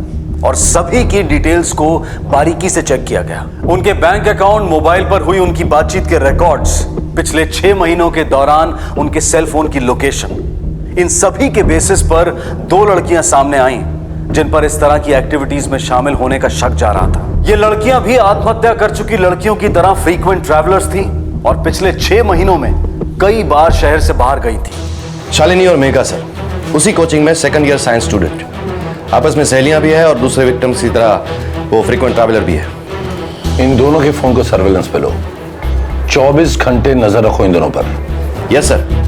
और सभी की डिटेल्स को बारीकी से चेक किया गया। उनके बैंक अकाउंट, मोबाइल पर हुई उनकी बातचीत के रिकॉर्ड्स, पिछले 6 महीनों के दौरान उनके सेल फोन की लोकेशन, इन सभी के बेसिस पर 2 लड़कियां सामने आईं जिन पर इस तरह की एक्टिविटीज में शामिल होने का शक जा रहा था। ये लड़कियां भी आत्महत्या कर चुकी लड़कियों की तरह फ्रीक्वेंट ट्रैवलर्स थी और पिछले 6 महीनों में कई बार शहर से बाहर गई थी। शालिनी और मेघा सर, उसी कोचिंग में सेकंड ईयर साइंस स्टूडेंट, आपस में सहेलियां भी है और दूसरे विक्टिम्स की तरह वो फ्रीक्वेंट ट्रैवलर भी है। इन दोनों के फोन को सर्वेलेंस पे लो, 24 घंटे नजर रखो इन दोनों पर। Yes sir.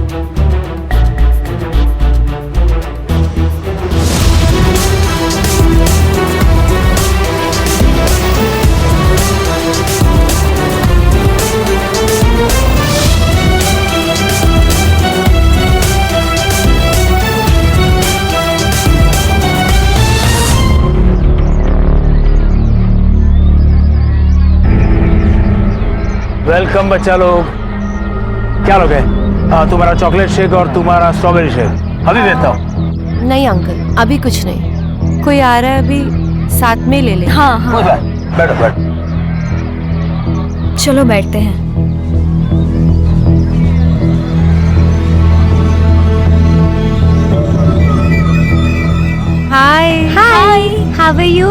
वेलकम बच्चा लोग। क्या लोग है? तुम्हारा चॉकलेट शेक और तुम्हारा स्ट्रॉबेरी शेक अभी देता हूँ। नहीं अंकल, अभी कुछ नहीं। कोई आ रहा है अभी, साथ में ले ले। हाँ हाँ बैठो बैठो। चलो बैठते हैं। Hi hi, how are you?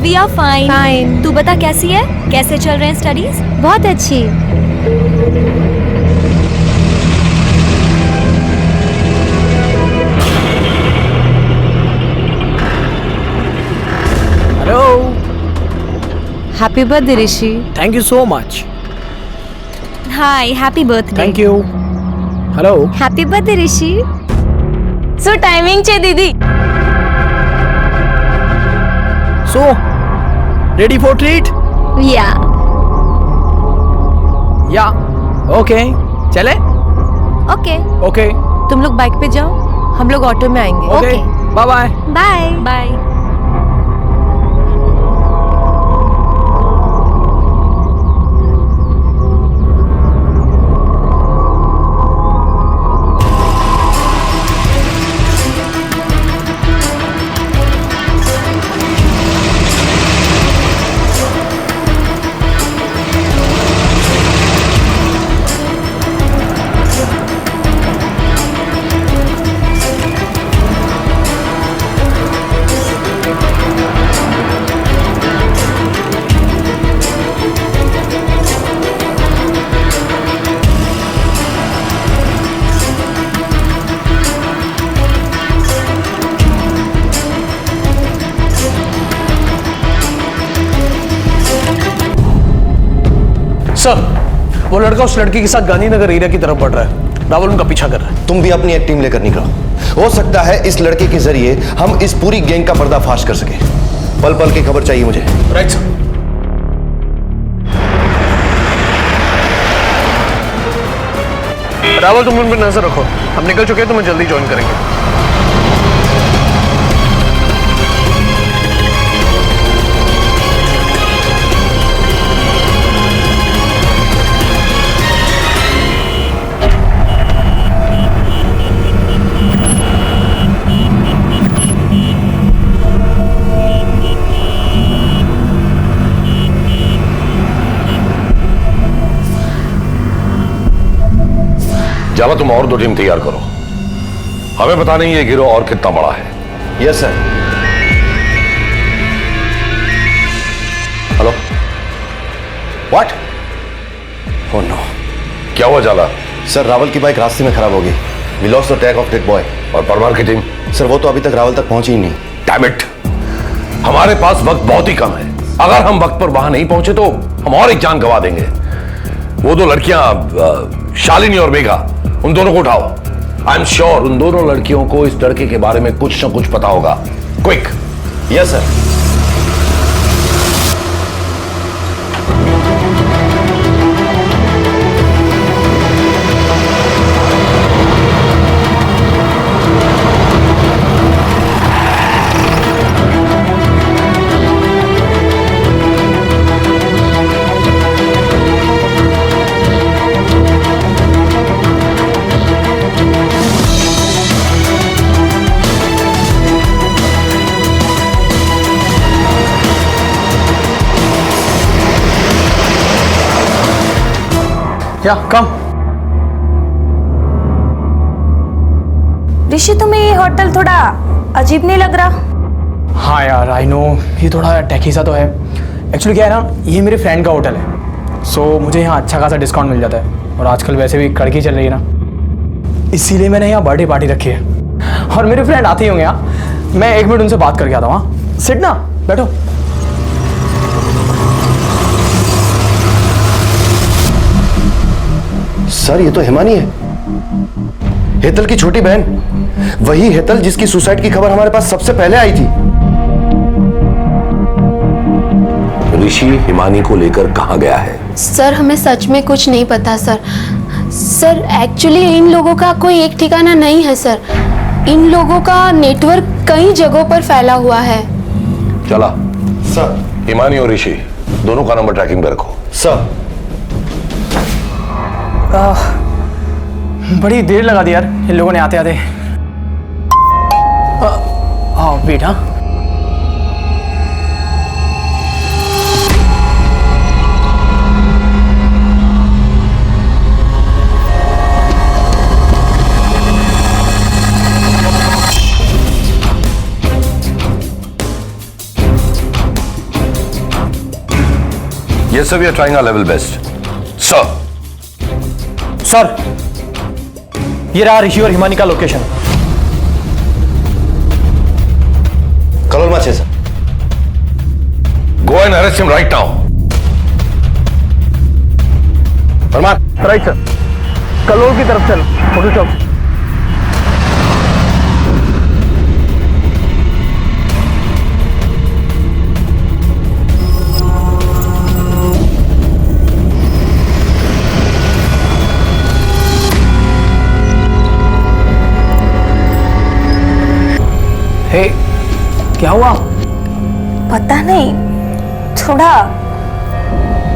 We are fine. Fine. तू बता कैसी है, कैसे चल रहे हैं स्टडीज? बहुत अच्छी। Hello. Happy birthday Rishi. Thank you so much. Hi, happy birthday. Thank you. Hello. Happy birthday Rishi. So timing छे दीदी। So ready for treat? या ओके, चले? Okay okay. तुम लोग बाइक पे जाओ, हम लोग ऑटो में आएंगे। Okay, bye bye. Bye bye. Sir, वो लड़का उस लड़की के साथ गांधीनगर एरिया की तरफ बढ़ रहा है। राहुल उनका पीछा कर रहा है। तुम भी अपनी एक टीम लेकर निकलो। हो सकता है इस लड़के के जरिए हम इस पूरी गैंग का पर्दाफाश कर सके। पल पल की खबर चाहिए मुझे। Right sir. राहुल, तुम उन पर नजर रखो। हम निकल चुके हैं, तुम्हें जल्दी ज्वाइन करेंगे। जावा, तुम और 2 टीम तैयार करो। हमें पता नहीं ये गिरोह और कितना बड़ा है। Yes sir. Hello. What? Oh no. क्या हुआ जाला? सर, रावल की बाइक रास्ते में खराब हो गई। We lost the track of that boy. और परमार की टीम? सर, वो तो अभी तक रावल तक पहुंची ही नहीं। डैम इट, हमारे पास वक्त बहुत ही कम है। अगर हम वक्त पर वहां नहीं पहुंचे तो हम और एक जान गंवा देंगे। वो 2 लड़कियां शालिनी और मेघा, उन दोनों को उठाओ। आई एम श्योर उन दोनों लड़कियों को इस लड़के के बारे में कुछ न कुछ पता होगा। क्विक। Yes sir. या कम। ऋषि, तुम्हें ये होटल थोड़ा अजीब नहीं लग रहा? हाँ यार, आई नो ये थोड़ा टैकी सा तो है। एक्चुअली क्या है ना, ये मेरे फ्रेंड का होटल है। सो मुझे यहाँ अच्छा खासा डिस्काउंट मिल जाता है। और आजकल वैसे भी कड़की चल रही है ना, इसीलिए मैंने यहाँ बर्थडे पार्टी रखी है। और मेरे फ्रेंड आते ही होंगे यहाँ। मैं 1 मिनट उनसे बात करके आता हूँ। हाँ, सिट ना, बैठो। सर, ये तो हिमानी है, हेतल की छोटी बहन। वही हेतल जिसकी सुसाइड की खबर हमारे पास सबसे पहले आई थी। ऋषि हिमानी को लेकर कहाँ गया है? सर, हमें सच में कुछ नहीं पता सर। सर, एक्चुअली इन लोगों का कोई एक ठिकाना नहीं है सर। इन लोगों का नेटवर्क कई जगहों पर फैला हुआ है। चला सर। हिमानी और ऋषि दोनों का नंबर ट्रैकिंग पे रखो। सर। बड़ी देर लगा दी यार इन लोगों ने आते आते। वेट हाँ। Yes, sir, we are trying our level best. Sir. Sir, ये रहा ऋषि और हिमानी का लोकेशन। कलोल माचे sir. Go and arrest him right now. Parmar, right sir. Kalol की तरफ चल, होटल चौक। हे, क्या हुआ? पता नहीं, थोड़ा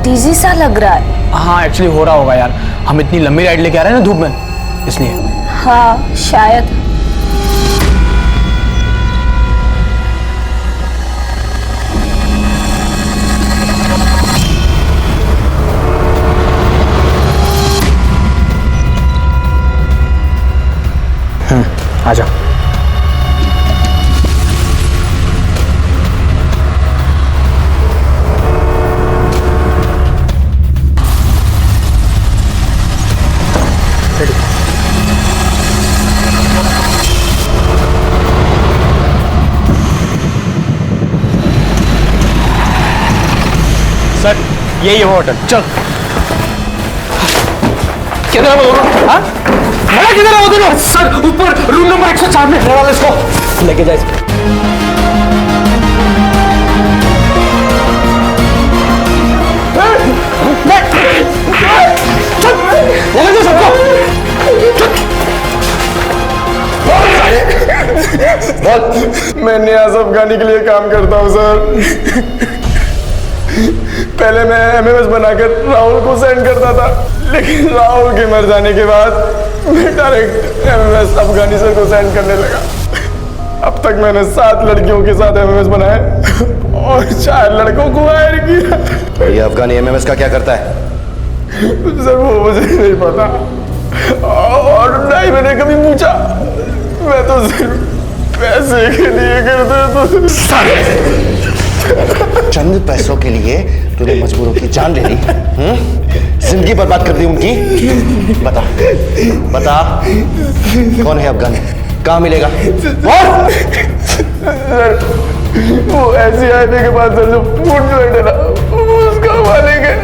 टीजी सा लग रहा है। हाँ एक्चुअली हो रहा होगा यार, हम इतनी लंबी राइड लेके आ रहे हैं ना धूप में, इसलिए। हाँ शायद। आजा। सर यही है वो होटल, चल। किधर है वो दोनों? हाँ? किधर है वो दोनों? सर ऊपर रूम नंबर 104 में। ले वाले इसको, लेके जाए इसको। ले जाओ सबको। मैं नियाज अफगानी के लिए काम करता हूँ सर। पहले मैं एमएमएस बनाकर राहुल को सेंड करता था, लेकिन राहुल के मर जाने के बाद मैं डायरेक्ट एमएमएस अफगानी सर को सेंड करने लगा। अब तक मैंने 7 लड़कियों के साथ एमएमएस बनाए और 4 लड़कों को हायर किया। ये अफगानी एमएमएस का क्या करता है? सर वो मुझे नहीं पता और ना ही मैंने कभी पूछा। मैं तो सिर्फ पैसे के लिए करता तो। चंद पैसों के लिए तूने मजबूरों की जान ले ली, जिंदगी बर्बाद कर दी उनकी। बता बता कौन है अफगानी, कहाँ मिलेगा? सर वो ऐसी आने के बाद सर जो फूड जोइंट है ना, उसका मालिक है।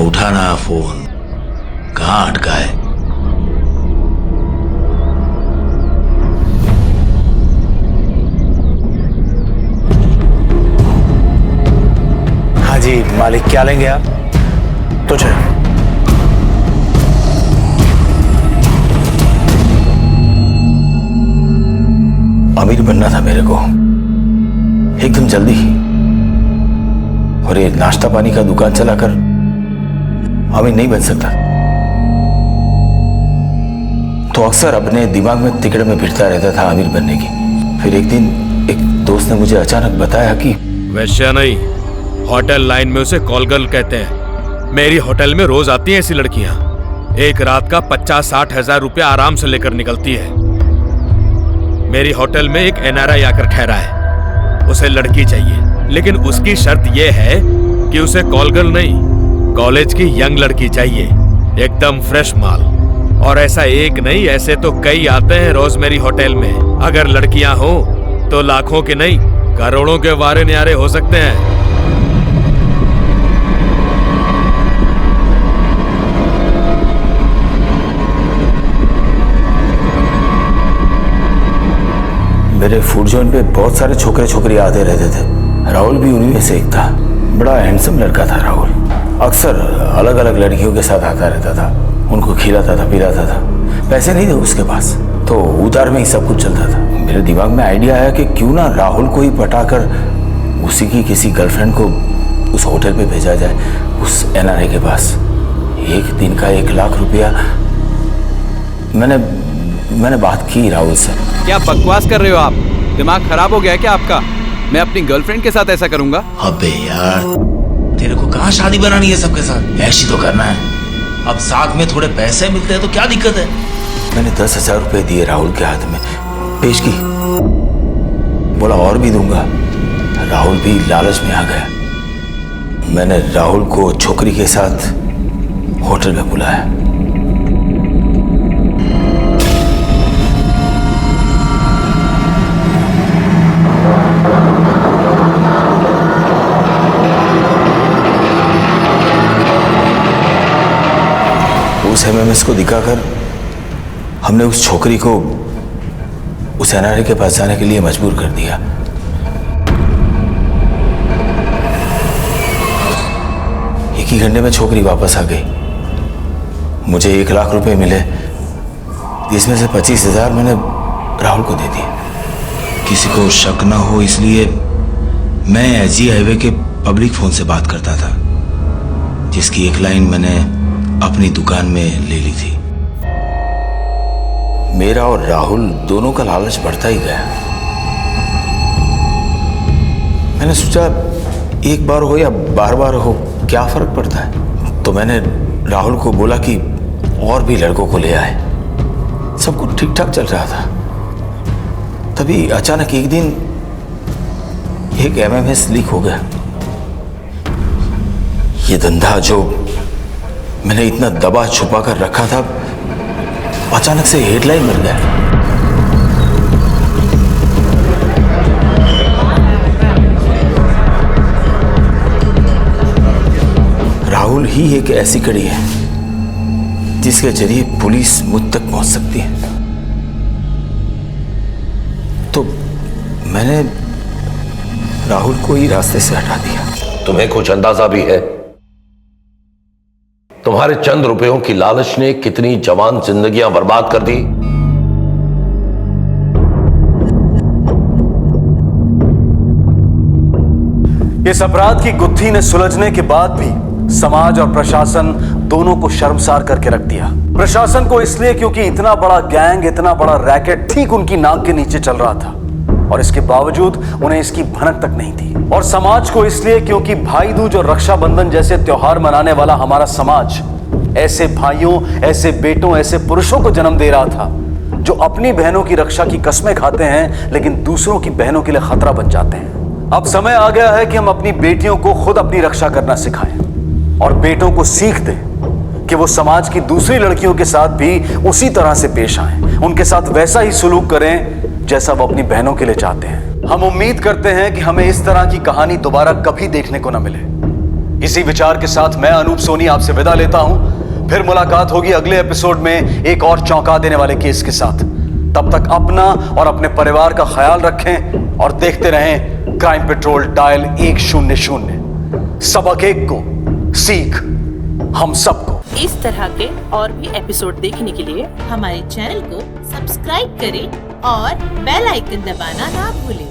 उठाना फोन, कहाँ अटका है? हाँ जी मालिक, क्या लेंगे आप? तुझे अमीर बनना था मेरे को, एकदम जल्दी। और ये नाश्ता पानी का दुकान चलाकर अमीर नहीं बन सकता। तो अक्सर अपने दिमाग में तिकड़ में फिरता रहता था अमीर बनने की। फिर एक दिन एक दोस्त ने मुझे अचानक बताया कि वैश्या नहीं, होटल लाइन में उसे कॉल गर्ल कहते हैं। मेरी होटल में रोज आती हैं ऐसी लड़कियां। एक रात का 50-60 हजार रुपया आराम से लेकर निकलती है। मेरी होटल में एक एनआरआई आकर ठहरा है, उसे लड़की चाहिए, लेकिन उसकी शर्त यह है कि उसे कॉल गर्ल नहीं, कॉलेज की यंग लड़की चाहिए, एकदम फ्रेश माल। और ऐसा एक नहीं, ऐसे तो कई आते हैं रोज मेरी होटल में। अगर लड़कियां हो तो लाखों के नहीं, करोड़ों के वारे न्यारे हो सकते हैं। मेरे फूड जॉइंट पे बहुत सारे छोकरे छोकरी आते रहते थे। राहुल भी उन्हीं में से एक था। बड़ा हैंडसम लड़का था राहुल। अक्सर अलग अलग लड़कियों के साथ आता रहता था, उनको खिलाता था, पिलाता था। पैसे नहीं थे उसके पास, तो उधार में ही सब कुछ चलता था। मेरे दिमाग में आइडिया आया कि क्यों ना राहुल को ही पटाकर उसी की किसी गर्लफ्रेंड को उस होटल पे भेजा जाए, उस एनआरआई के पास। एक दिन का 1 लाख रुपया मैंने मैंने बात की राहुल से। क्या बकवास कर रहे हो आप? दिमाग खराब हो गया है क्या आपका? मैं अपनी गर्लफ्रेंड के साथ ऐसा करूंगा? अबे यार, तेरे को कहाँ शादी बनानी है सबके साथ? ऐसी तो करना है। अब साथ में थोड़े पैसे मिलते हैं तो क्या दिक्कत है? मैंने 10,000 रुपए दिए राहुल के हाथ में, पेश की, बोला और भी दूंगा। राहुल भी लालच में आ गया। मैंने राहुल को छोकरी के साथ होटल में बुलाया। उस एमएमएस को दिखाकर हमने उस छोकरी को उस एनआरए के पास जाने के लिए मजबूर कर दिया। एक ही घंटे में छोकरी वापस आ गई। मुझे 1 लाख रुपए मिले, इसमें से 25,000 मैंने राहुल को दे दिए। किसी को शक ना हो इसलिए मैं एजी हाईवे के पब्लिक फोन से बात करता था, जिसकी एक लाइन मैंने अपनी दुकान में ले ली थी। मेरा और राहुल दोनों का लालच बढ़ता ही गया। मैंने सोचा एक बार हो या बार बार हो क्या फर्क पड़ता है। तो मैंने राहुल को बोला कि और भी लड़कों को ले आए। सब कुछ ठीक ठाक चल रहा था। तभी अचानक एक दिन एक एमएमएस लीक हो गया। ये धंधा जो मैंने इतना दबा छुपा कर रखा था, अचानक से हेडलाइन मिल गया। राहुल ही एक ऐसी कड़ी है जिसके जरिए पुलिस मुझ तक पहुंच सकती है। तो मैंने राहुल को ही रास्ते से हटा दिया। तुम्हें कुछ अंदाजा भी है तुम्हारे चंद रुपयों की लालच ने कितनी जवान जिंदगियां बर्बाद कर दी? इस अपराध की गुत्थी ने सुलझने के बाद भी समाज और प्रशासन दोनों को शर्मसार करके रख दिया। प्रशासन को इसलिए क्योंकि इतना बड़ा गैंग, इतना बड़ा रैकेट ठीक उनकी नाक के नीचे चल रहा था और इसके बावजूद उन्हें इसकी भनक तक नहीं थी। और समाज को इसलिए क्योंकि भाई दूज और रक्षाबंधन जैसे त्योहार मनाने वाला हमारा समाज ऐसे भाइयों, ऐसे बेटों, ऐसे पुरुषों को जन्म दे रहा था जो अपनी बहनों की रक्षा की कस्में खाते हैं लेकिन दूसरों की बहनों के लिए खतरा बन जाते हैं। अब समय आ गया है कि हम अपनी बेटियों को खुद अपनी रक्षा करना सिखाएं और बेटों को सीख दें कि वो समाज की दूसरी लड़कियों के साथ भी उसी तरह से पेश आएं, उनके साथ वैसा ही सुलूक करें जैसा वो अपनी बहनों के लिए चाहते हैं। हम उम्मीद करते हैं कि हमें इस तरह की कहानी दोबारा कभी देखने को न मिले। इसी विचार के साथ मैं अनूप सोनी आपसे विदा लेता हूं। फिर मुलाकात होगी अगले एपिसोड में एक और चौंका देने वाले केस के साथ। तब तक अपना और अपने परिवार का ख्याल रखें और देखते रहें क्राइम पेट्रोल डायल 100। सबक एक को, सीख हम सबको। इस तरह के और भी एपिसोड देखने के लिए हमारे चैनल को सब्सक्राइब करें और बेल आइकन दबाना ना भूलें।